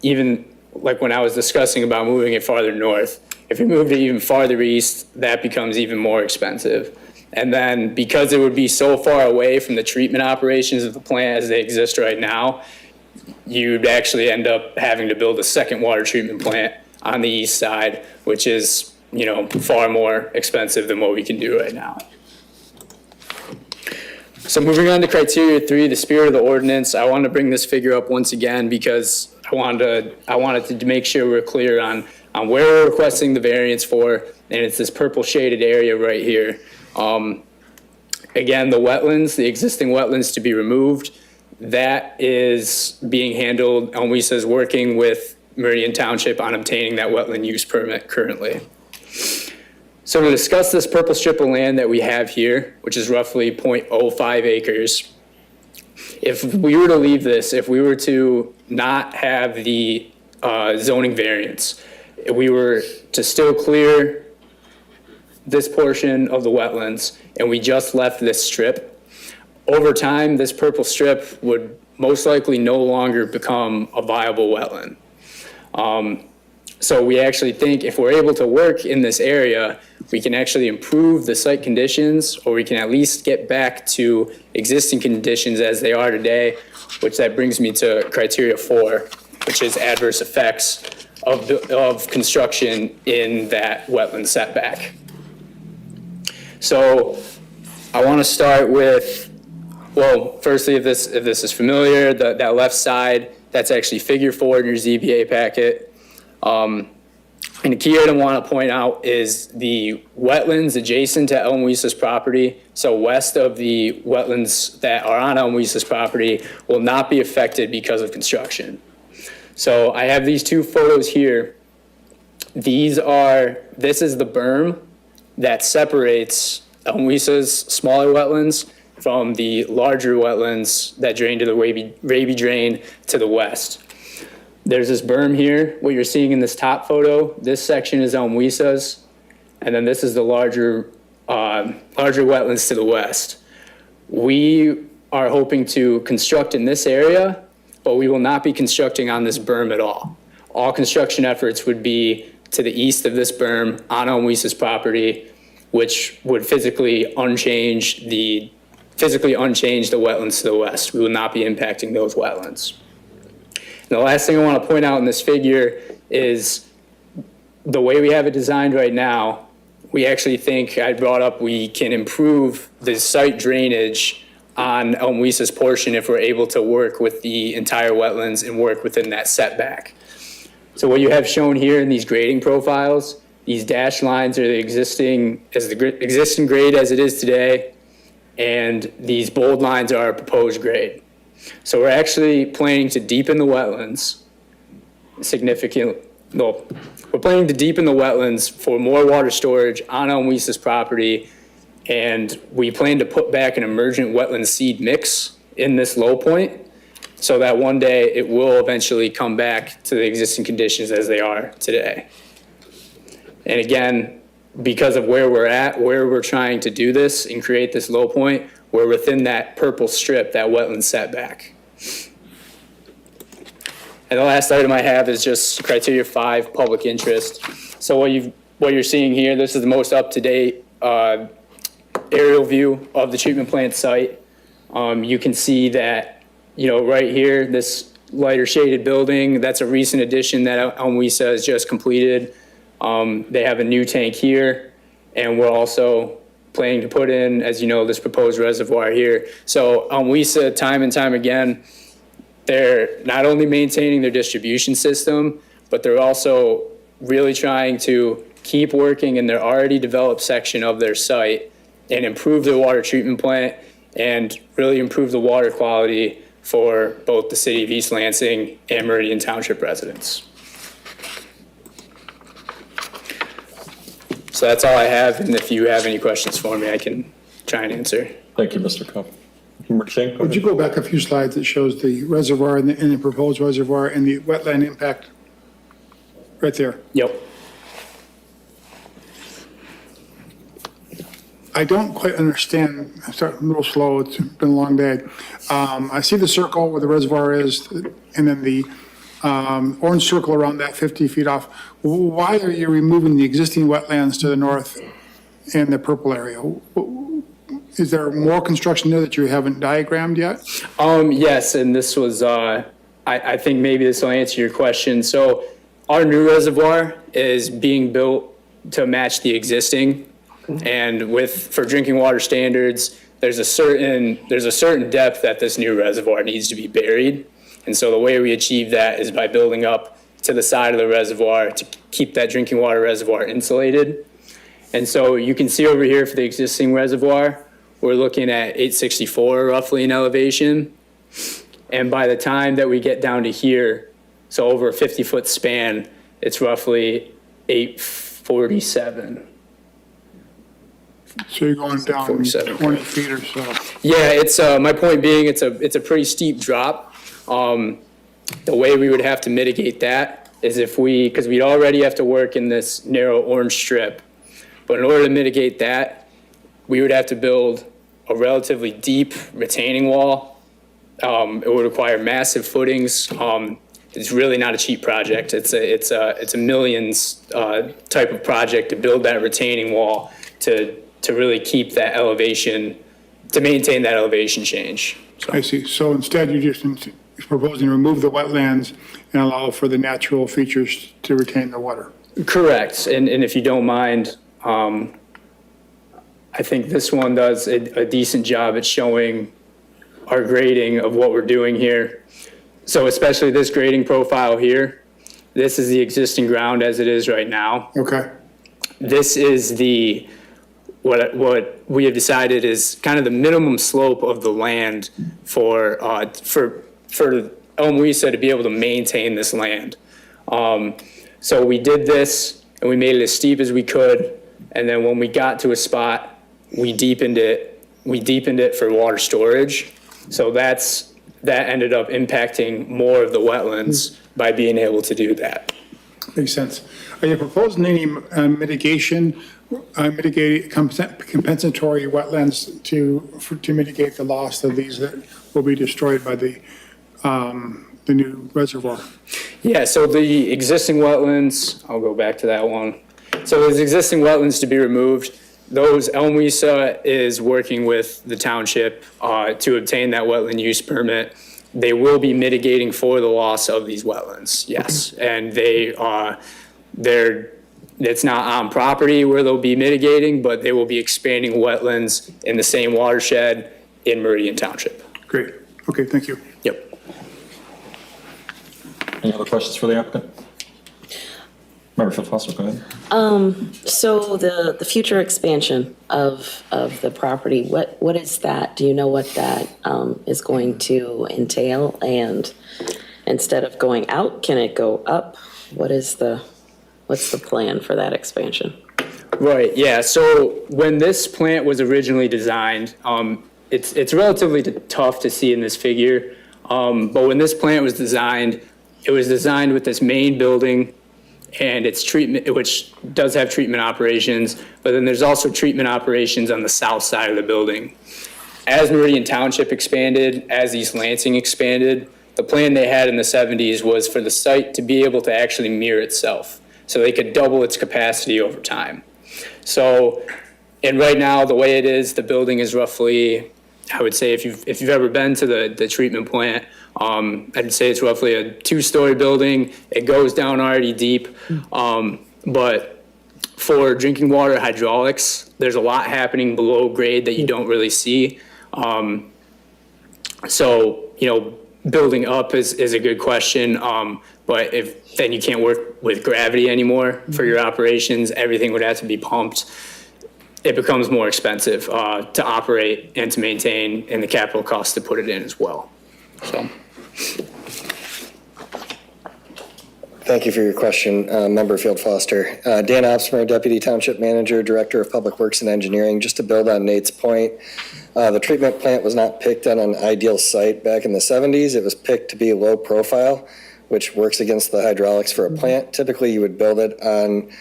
even like when I was discussing about moving it farther north, if you moved it even farther east, that becomes even more expensive. And then because it would be so far away from the treatment operations of the plant as they exist right now, you'd actually end up having to build a second water treatment plant on the east side, which is, far more expensive than what we can do right now. So moving on to criteria 3, the spirit of the ordinance, I want to bring this figure up once again because I wanted to make sure we're clear on where we're requesting the variance for, and it's this purple shaded area right here. Again, the wetlands, the existing wetlands to be removed, that is being handled. Elmwisa is working with Meridian Township on obtaining that wetland use permit currently. So to discuss this purple strip of land that we have here, which is roughly 0.05 acres, if we were to leave this, if we were to not have the zoning variance, if we were to still clear this portion of the wetlands and we just left this strip, over time, this purple strip would most likely no longer become a viable wetland. So we actually think if we're able to work in this area, we can actually improve the site conditions, or we can at least get back to existing conditions as they are today, which that brings me to criteria 4, which is adverse effects of construction in that wetland setback. So I want to start with, well, firstly, if this is familiar, that left side, that's actually figure 4 in your ZBA packet. And the key item I want to point out is the wetlands adjacent to Elmwisa's property. So west of the wetlands that are on Elmwisa's property will not be affected because of construction. So I have these two photos here. This is the berm that separates Elmwisa's smaller wetlands from the larger wetlands that drain to the Raby Drain to the west. There's this berm here, what you're seeing in this top photo. This section is Elmwisa's, and then this is the larger wetlands to the west. We are hoping to construct in this area, but we will not be constructing on this berm at all. All construction efforts would be to the east of this berm on Elmweese's property, which would physically unchange the wetlands to the west. We will not be impacting those wetlands. And the last thing I want to point out in this figure is the way we have it designed right now, we actually think, I brought up, we can improve the site drainage on Elmweese's portion if we're able to work with the entire wetlands and work within that setback. So what you have shown here in these grading profiles, these dashed lines are the existing grade as it is today, and these bold lines are our proposed grade. So we're actually planning to deepen the wetlands we're planning to deepen the wetlands for more water storage on Elmweese's property, and we plan to put back an emergent wetland seed mix in this low point so that one day it will eventually come back to the existing conditions as they are today. And again, because of where we're at, where we're trying to do this and create this low point, we're within that purple strip, that wetland setback. And the last item I have is just criteria 5, public interest. So what you're seeing here, this is the most up-to-date aerial view of the treatment plant site. You can see that, right here, this lighter shaded building, that's a recent addition that Elmweese has just completed. They have a new tank here, and we're also planning to put in, as you know, this proposed reservoir here. So Elmweese, time and time again, they're not only maintaining their distribution system, but they're also really trying to keep working in their already developed section of their site and improve their water treatment plant and really improve the water quality for both the city of East Lansing and Meridian Township residents. So that's all I have, and if you have any questions for me, I can try and answer. Thank you, Mr. Cup. Member Ching, go Would you ahead. go back a few slides that shows the reservoir and the proposed reservoir and the wetland impact? Right there. Yep. I don't quite understand, I'm starting a little slow, it's been a long day. I see the circle where the reservoir is, and then the orange circle around that 50 feet off. Why are you removing the existing wetlands to the north and the purple area? Is there more construction there that you haven't diagrammed yet? Yes, and this was, I think maybe this will answer your question. So our new reservoir is being built to match the existing. And for drinking water standards, there's a certain depth that this new reservoir needs to be buried. And so the way we achieve that is by building up to the side of the reservoir to keep that drinking water reservoir insulated. And so you can see over here for the existing reservoir, we're looking at 864 roughly in elevation. And by the time that we get down to here, so over a 50-foot span, it's roughly 847. So you're going down 47. 20 feet or so. Yeah, it's my point being it's a pretty steep drop. The way we would have to mitigate that is because we'd already have to work in this narrow orange strip. But in order to mitigate that, we would have to build a relatively deep retaining wall. It would require massive footings. It's really not a cheap project. It's a millions type of project to build that retaining wall to really keep that elevation, to maintain that elevation change. So. I see. So instead, you're just proposing to remove the wetlands and allow for the natural features to retain the water. Correct. And if you don't mind, I think this one does a decent job at showing our grading of what we're doing here. So especially this grading profile here, this is the existing ground as it is right now. Okay. This is what we have decided is kind of the minimum slope of the land for Elmweese to be able to maintain this land. So we did this and we made it as steep as we could. And then when we got to a spot, we deepened it for water storage. So that ended up impacting more of the wetlands by being able to do that. Makes sense. Are you proposing any compensatory wetlands to mitigate the loss of these that will be destroyed by the new reservoir? Yeah, so the existing wetlands, I'll go back to that one. So there's existing wetlands to be removed. Those, Elmisa is working with the township to obtain that wetland use permit. They will be mitigating for the loss of these wetlands, yes. And it's not on property where they'll be mitigating, but they will be expanding wetlands in the same watershed in Meridian Township. Great. Okay, thank you. Yep. Any other questions for the applicant? Member Phil Foster, go ahead. So the future expansion of the property, what is that? Do you know what that is going to entail? And instead of going out, can it go up? What's the plan for that expansion? Right, yeah, so when this plant was originally designed, it's relatively tough to see in this figure, but when this plant was designed, it was designed with this main building and its treatment, which does have treatment operations, but then there's also treatment operations on the south side of the building. As Meridian Township expanded, as East Lansing expanded, the plan they had in the 70s was for the site to be able to actually mirror itself, so they could double its capacity over time. So, and right now, the way it is, the building is roughly, I would say if you've ever been to the treatment plant, I'd say it's roughly a 2-story building. It goes down already deep, but for drinking water hydraulics, there's a lot happening below grade that you don't really see. So, building up is a good question, but if then you can't work with gravity anymore for your operations, everything would have to be pumped. It becomes more expensive to operate and to maintain, and the capital cost to put it in as well. So. Thank you for your question, Member Field Foster. Dan Opsmer, Deputy Township Manager, Director of Public Works and Engineering. Just to build on Nate's point, the treatment plant was not picked on an ideal site back in the 70s. It was picked to be low profile, which works against the hydraulics for a plant. Typically, you would build it on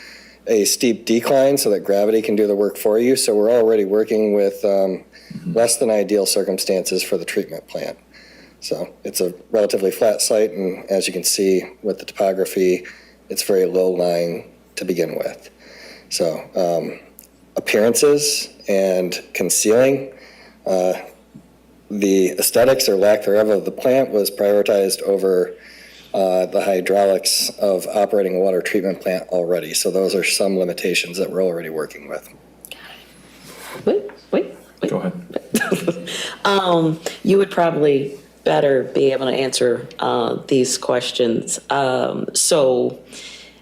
a steep decline so that gravity can do the work for you. So we're already working with less than ideal circumstances for the treatment plant. So it's a relatively flat site, and as you can see with the topography, it's very low lying to begin with. So appearances and concealing, the aesthetics or lack thereof of the plant was prioritized over the hydraulics of operating a water treatment plant already. So those are some limitations that we're already working with. Wait. Go ahead. You would probably better be able to answer these questions. So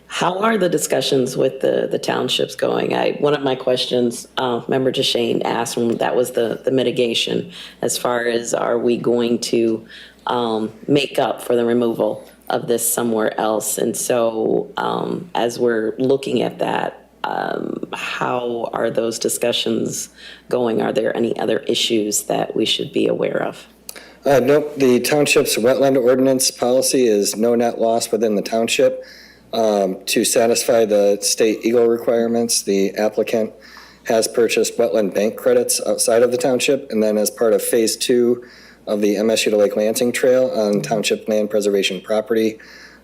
how are the discussions with the townships going? One of my questions, Member DeShane asked when that was the mitigation, as far as are we going to make up for the removal of this somewhere else? And so as we're looking at that, how are those discussions going? Are there any other issues that we should be aware of? Nope, the township's wetland ordinance policy is no net loss within the township. To satisfy the state EGLE requirements, the applicant has purchased wetland bank credits outside of the township, and then as part of phase 2 of the MSU to Lake Lansing Trail on township land preservation property,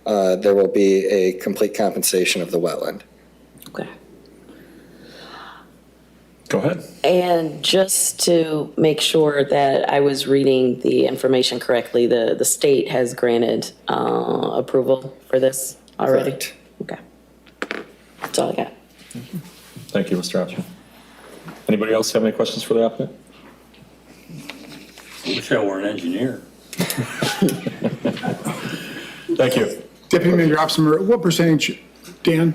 there will be a complete compensation of the wetland. Okay. Go ahead. And just to make sure that I was reading the information correctly, the state has granted approval for this already? Correct. Okay. That's all I got. Thank you, Mr. Opsmer. Anybody else have any questions for the applicant? Wish I were an engineer. Thank you. Deputy Manager Opsmer, what percentage, Dan,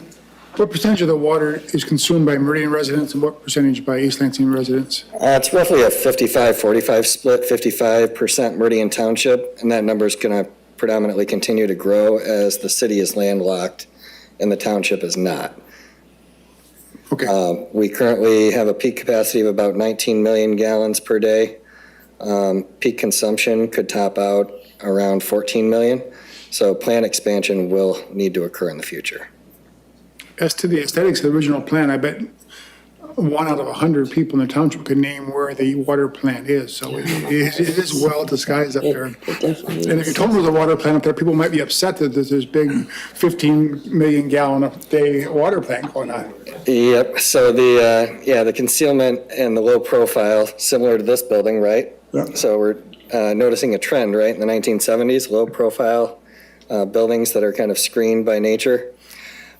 what percentage of the water is consumed by Meridian residents and what percentage by East Lansing residents? It's roughly a 55-45 split, 55% Meridian Township, and that number is going to predominantly continue to grow as the city is landlocked and the township is not. Okay. We currently have a peak capacity of about 19 million gallons per day. Peak consumption could top out around 14 million. So plant expansion will need to occur in the future. As to the aesthetics of the original plan, I bet 1 out of 100 people in the township could name where the water plant is. So it is well disguised up there. It definitely And if you is. told me there's a water plant up there, people might be upset that there's this big 15 million gallon a day water plant going on. Yep, so the concealment and the low profile, similar to this building, right? Yeah. So we're noticing a trend, right, in the 1970s, low profile buildings that are kind of screened by nature.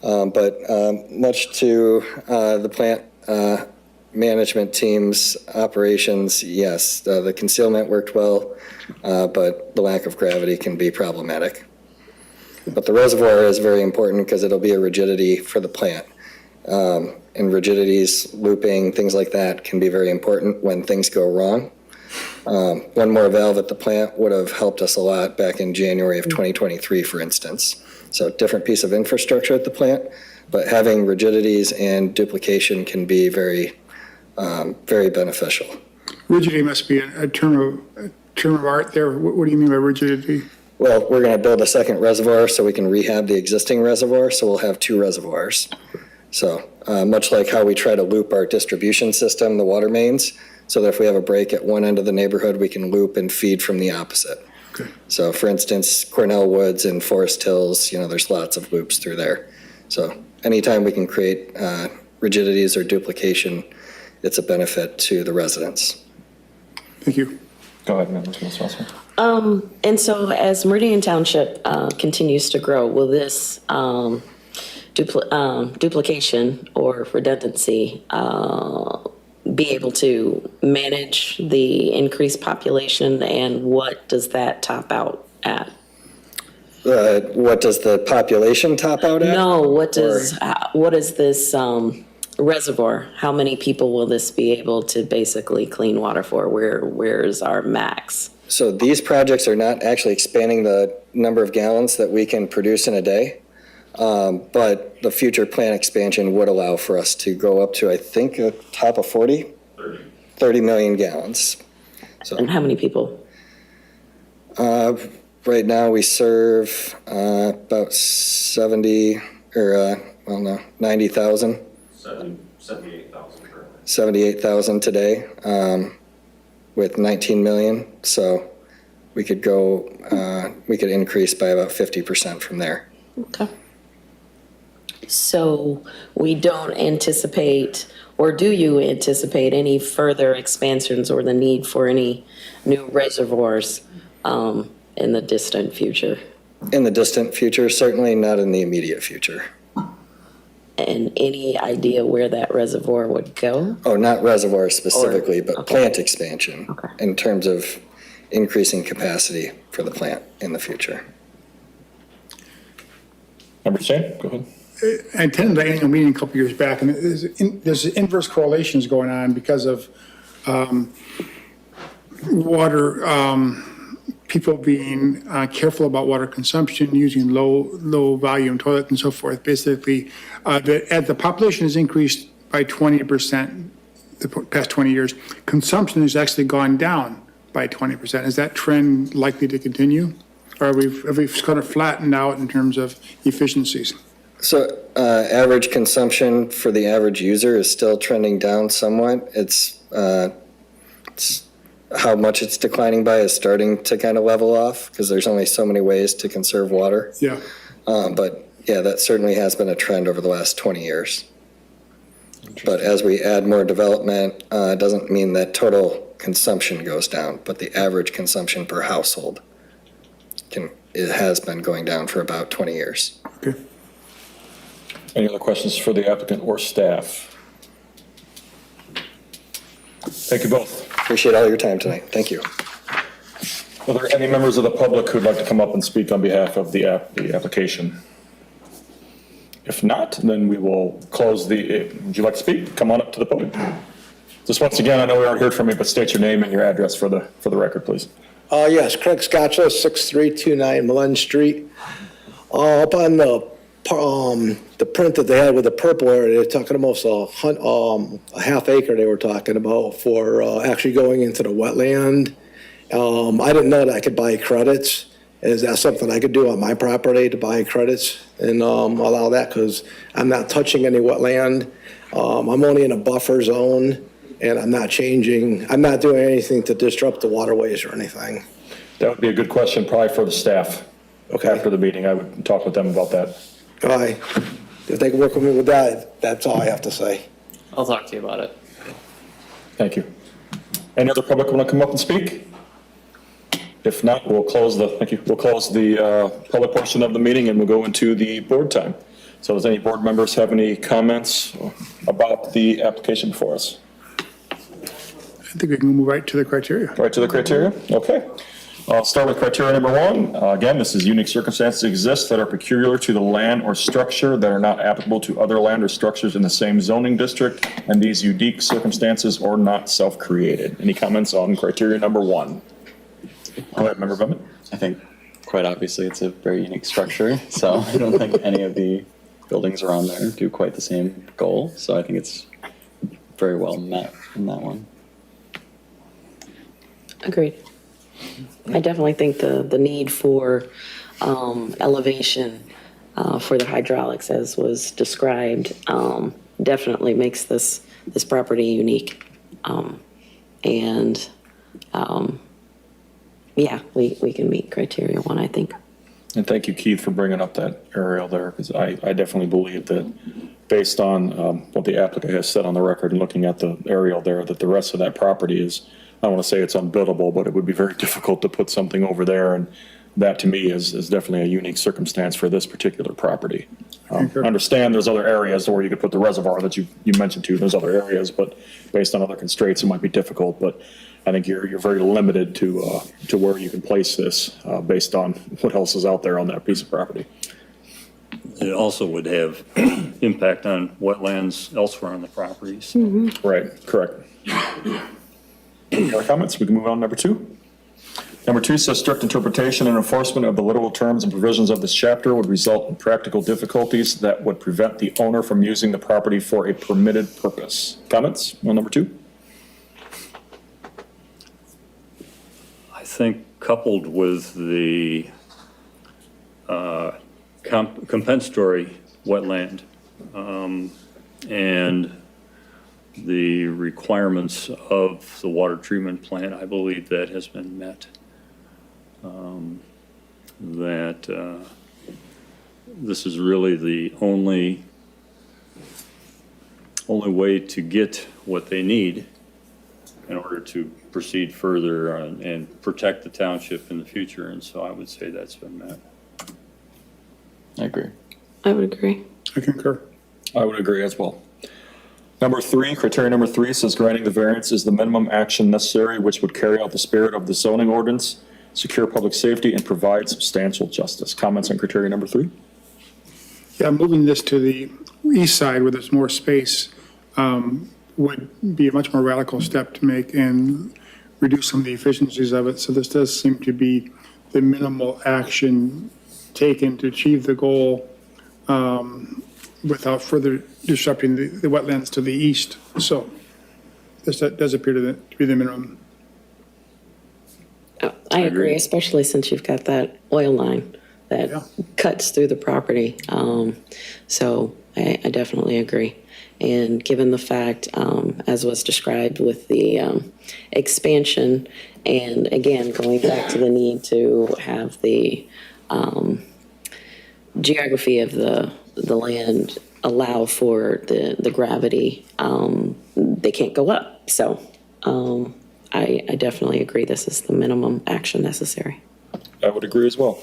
But much to the plant management team's operations, yes, the concealment worked well, but the lack of gravity can be problematic. But the reservoir is very important because it'll be a rigidity for the plant. And rigidities, looping, things like that can be very important when things go wrong. One more valve at the plant would have helped us a lot back in January of 2023, for instance. So different piece of infrastructure at the plant, but having rigidities and duplication can be very beneficial. Rigidity must be a term of art there. What do you mean by rigidity? Well, we're going to build a second reservoir so we can rehab the existing reservoir, so we'll have 2 reservoirs. So much like how we try to loop our distribution system, the water mains, so that if we have a break at one end of the neighborhood, we can loop and feed from the opposite. Okay. So for instance, Cornell Woods and Forest Hills, there's lots of loops through there. So anytime we can create rigidities or duplication, it's a benefit to the residents. Thank you. Go ahead, Ms. Foster. And so as Meridian Township continues to grow, will this duplication or redundancy be able to manage the increased population, and what does that top out at? What does the population top out at? No, what is this reservoir? How many people will this be able to basically clean water for? Where is our max? So these projects are not actually expanding the number of gallons that we can produce in a day. But the future plant expansion would allow for us to go up to, I think, a top of 30 million gallons. And how many people? Right now, we serve about 90,000. 78,000 today with 19 million. So we could increase by about 50% from there. Okay. So we don't anticipate, or do you anticipate any further expansions or the need for any new reservoirs in the distant future? In the distant future, certainly not in the immediate future. And any idea where that reservoir would go? Oh, not reservoirs specifically, but okay. plant expansion Okay. in terms of increasing capacity for the plant in the future. Member Shane, go ahead. I attended the annual meeting a couple years back, and there's inverse correlations going on because of water, people being careful about water consumption, using low volume toilets and so forth. Basically, as the population has increased by 20% the past 20 years, consumption has actually gone down by 20%. Is that trend likely to continue? Or have we kind of flattened out in terms of efficiencies? So average consumption for the average user is still trending down somewhat. It's how much it's declining by is starting to kind of level off because there's only so many ways to conserve water. Yeah. But yeah, that certainly has been a trend over the last 20 years. But as we add more development, it doesn't mean that total consumption goes down, but the average consumption per household it has been going down for about 20 years. Okay. Any other questions for the applicant or staff? Thank you both. Appreciate all your time tonight. Thank you. Are there any members of the public who'd like to come up and speak on behalf of the application? If not, then we will close would you like to speak? Come on up to the podium. Just once again, I know we already heard from you, but state your name and your address for the record, please. Yes, Craig Scotchless, 6329 Mullen Street. Up on the print that they had with the purple area, they're talking almost a half acre they were talking about for actually going into the wetland. I didn't know that I could buy credits, Is that something I could do on my property to buy credits and allow that? Because I'm not touching any wetland. I'm only in a buffer zone, and I'm not doing anything to disrupt the waterways or anything. That would be a good question probably for the staff. Okay. After the meeting, I would talk with them about that. All right. If they can work with me with that, that's all I have to say. I'll talk to you about it. Thank you. Any other public want to come up and speak? If not, we'll close the public portion of the meeting and we'll go into the board time. So does any board members have any comments about the application before us? I think we can move right to the criteria. Right to the criteria? Okay. I'll start with criteria number one. Again, this is unique circumstances exist that are peculiar to the land or structure that are not applicable to other land or structures in the same zoning district, and these unique circumstances are not self-created. Any comments on criteria number one? Go ahead, Member Bennett. I think quite obviously it's a very unique structure, so I don't think any of the buildings around there do quite the same goal. So I think it's very well met in that one. Agreed. I definitely think the need for elevation for the hydraulics, as was described, definitely makes this property unique. Yeah, we can meet criteria one, I think. And thank you, Keith, for bringing up that aerial there, because I definitely believe that based on what the applicant has said on the record and looking at the aerial there, that the rest of that property is, I don't want to say it's unbuildable, but it would be very difficult to put something over there. And that to me is definitely a unique circumstance for this particular property. I understand there's other areas where you could put the reservoir that you mentioned too. There's other areas, but based on other constraints, it might be difficult. But I think you're very limited to where you can place this based on what else is out there on that piece of property. It also would have impact on wetlands elsewhere on the properties. Right, correct. Any other comments? We can move on to number two. Number two says strict interpretation and enforcement of the literal terms and provisions of this chapter would result in practical difficulties that would prevent the owner from using the property for a permitted purpose. Comments on number two? I think coupled with the compensatory wetland and the requirements of the water treatment plant, I believe that has been met. This is really the only way to get what they need in order to proceed further and protect the township in the future. And so I would say that's been met. I agree. I would agree. I concur. I would agree as well. Number three, criteria number three says granting the variance is the minimum action necessary which would carry out the spirit of the zoning ordinance, secure public safety, and provide substantial justice. Comments on criteria number three? Yeah, moving this to the east side where there's more space would be a much more radical step to make and reduce some of the efficiencies of it. So this does seem to be the minimal action taken to achieve the goal without further disrupting the wetlands to the east. So this does appear to be the minimum. I agree, especially since you've got that oil line that cuts through the property. So I definitely agree. And given the fact, as was described with the expansion, and again, going back to the need to have the geography of the land allow for the gravity, they can't go up. So I definitely agree this is the minimum action necessary. I would agree as well.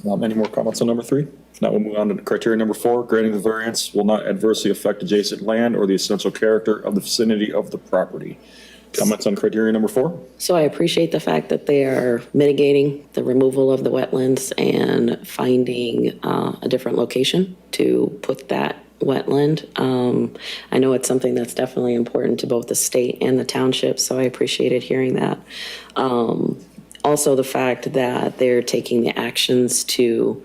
Any more comments on number three? Now we'll move on to criteria number four. Granting the variance will not adversely affect adjacent land or the essential character of the vicinity of the property. Comments on criteria number four? So I appreciate the fact that they are mitigating the removal of the wetlands and finding a different location to put that wetland. I know it's something that's definitely important to both the state and the township, so I appreciated hearing that. Also, the fact that they're taking the actions to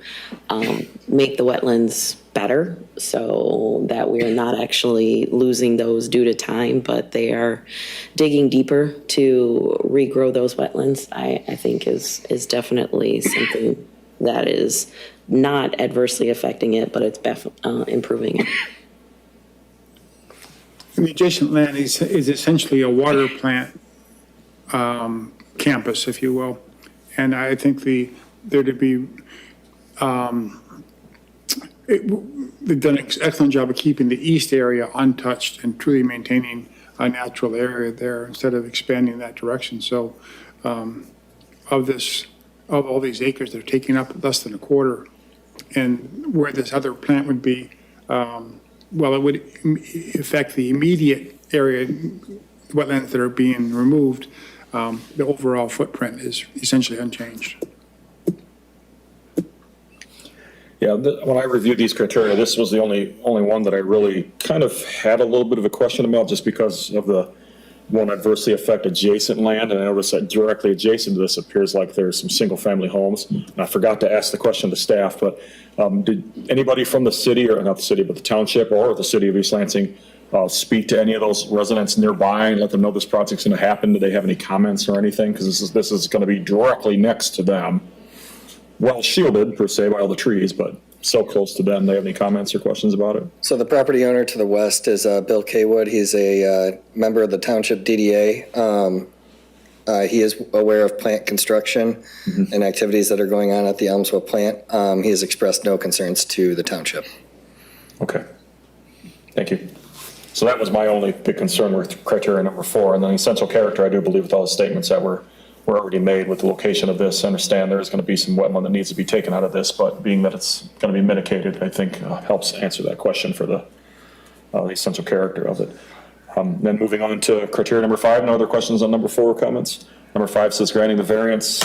make the wetlands better so that we're not actually losing those due to time, but they are digging deeper to regrow those wetlands, I think is definitely something that is not adversely affecting it, but it's improving it. And the adjacent land is essentially a water plant campus, if you will. And I think they've done an excellent job of keeping the east area untouched and truly maintaining a natural area there instead of expanding that direction. So of all these acres, they're taking up less than a quarter. And where this other plant would be, well, it would affect the immediate area, wetlands that are being removed. The overall footprint is essentially unchanged. Yeah, when I reviewed these criteria, this was the only one that I really kind of had a little bit of a question about, just because of the won't adversely affect adjacent land. And I noticed that directly adjacent to this appears like there's some single-family homes. And I forgot to ask the question to staff, but did anybody from the city, or not the city, but the township or the city of East Lansing speak to any of those residents nearby and let them know this project's going to happen? Do they have any comments or anything? Because this is going to be directly next to them. Well shielded, per se, by all the trees, but so close to them. They have any comments or questions about it? So the property owner to the west is Bill Kaywood. He's a member of the Township DDA. He is aware of plant construction and activities that are going on at the Elmsville plant. He has expressed no concerns to the township. Okay. Thank you. So that was my only big concern with criteria number 4. And then essential character, I do believe with all the statements that were already made with the location of this. I understand there's going to be some wetland that needs to be taken out of this, but being that it's going to be mitigated, I think helps answer that question for the essential character of it. Then moving on to criteria number 5, no other questions on number 4 comments? Number 5 says granting the variance,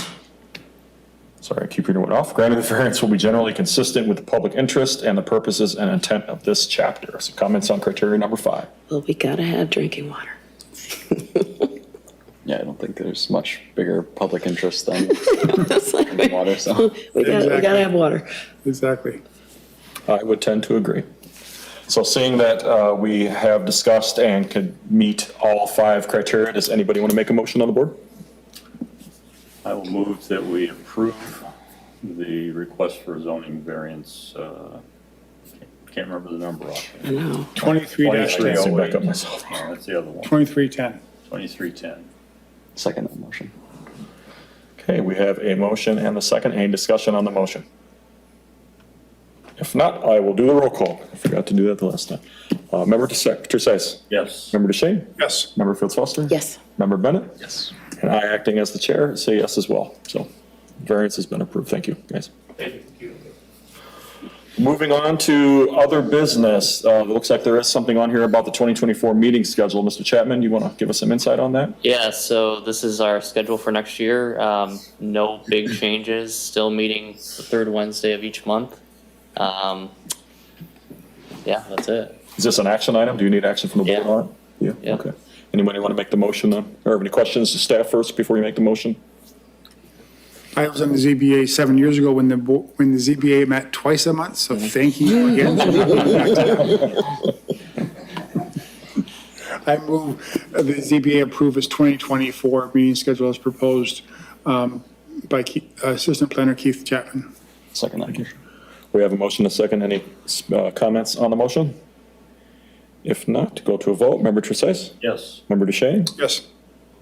sorry, I keep reading it off. Granting the variance will be generally consistent with the public interest and the purposes and intent of this chapter. So comments on criteria number 5. Well, we gotta have drinking water. Yeah, I don't think there's much bigger public interest than It's like, water, so. we gotta have water. Exactly. I would tend to agree. So seeing that we have discussed and could meet all 5 criteria, does anybody want to make a motion on the board? I will move that we approve the request for zoning variance. Can't remember the number off. I know. 23-10. Back up myself. Oh, that's the other one. 2310. 2310. Second motion. Okay, we have a motion and a second. Any discussion on the motion? If not, I will do the roll call. I forgot to do that the last time. Member Trusais? Yes. Member DeShane? Yes. Member Fields Foster? Yes. Member Bennett? Yes. And I, acting as the chair, say yes as well. So variance has been approved. Thank you, guys. Thank you. Moving on to other business. It looks like there is something on here about the 2024 meeting schedule. Mr. Chapman, you want to give us some insight on that? Yeah, so this is our schedule for next year. No big changes, still meeting the 3rd Wednesday of each month. Yeah, that's it. Is this an action item? Do you need action from the board Yeah. on it? Yeah. Okay. Anybody want to make the motion then? Or have any questions to staff first before you make the motion? I was on the ZBA 7 years ago when the ZBA met twice a month, so thank you again. I move the ZBA approve its 2024 meeting schedule as proposed by Assistant Planner Keith Chapman. Second that. We have a motion and a second. Any comments on the motion? If not, go to a vote. Member Trusais? Yes. Member DeShane? Yes.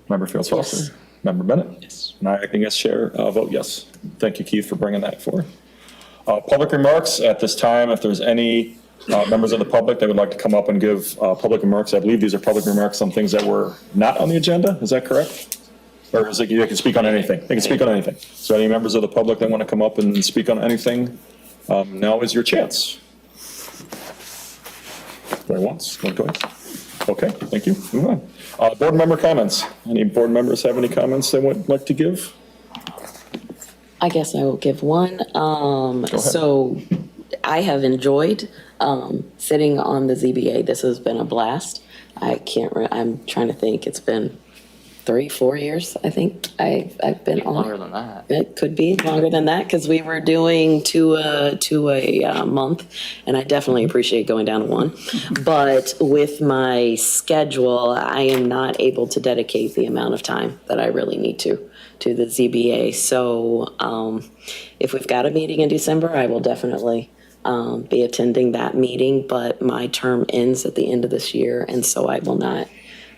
Member Fields Foster? Member Bennett? Yes. And I, acting as chair, vote yes. Thank you, Keith, for bringing that forward. Public remarks at this time. If there's any members of the public that would like to come up and give public remarks, I believe these are public remarks on things that were not on the agenda. Is that correct? Or is it you can speak on anything? They can speak on anything. So any members of the public that want to come up and speak on anything, now is your chance. Going once, going twice. Okay, thank you. Move on. Board member comments. Any board members have any comments they would like to give? I guess I will give one. ahead. So I have enjoyed sitting on the ZBA. This has been a blast. I'm trying to think. It's been 3-4 years, I think I've been on. Longer than that. It could be longer than that because we were doing two a month, and I definitely appreciate going down to one. But with my schedule, I am not able to dedicate the amount of time that I really need to the ZBA. So if we've got a meeting in December, I will definitely be attending that meeting. But my term ends at the end of this year, and so I will not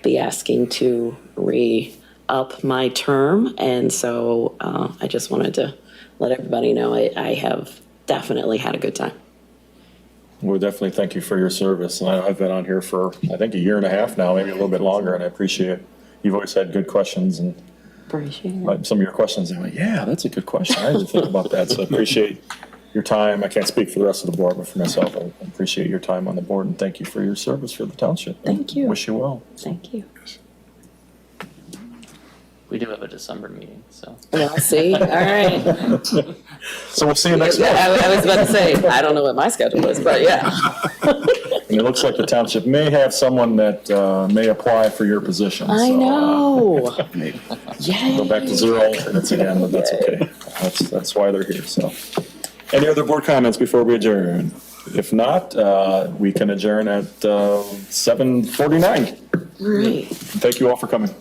be asking to re-up my term. And so I just wanted to let everybody know I have definitely had a good time. Well, definitely thank you for your service. And I've been on here for, I think, 1.5 years now, maybe a little bit longer, and I appreciate it. You've always had good questions, and Appreciate it. like some of your questions, I'm like, yeah, that's a good question. I didn't think about that. So I appreciate your time. I can't speak for the rest of the board, but for myself, I appreciate your time on the board, and thank you for your service for the township. Thank you. Wish you well. Thank you. We do have a December meeting, so. Well, see, all right. So we'll see you next month. I was about to say, I don't know what my schedule is, but yeah. And it looks like the township may have someone that may apply for your position. I so, know. Go back to 0 alternates again, but that's okay. That's why they're here, so. Any other board comments before we adjourn? If not, we can adjourn at 7:49. Right. Thank you all for coming.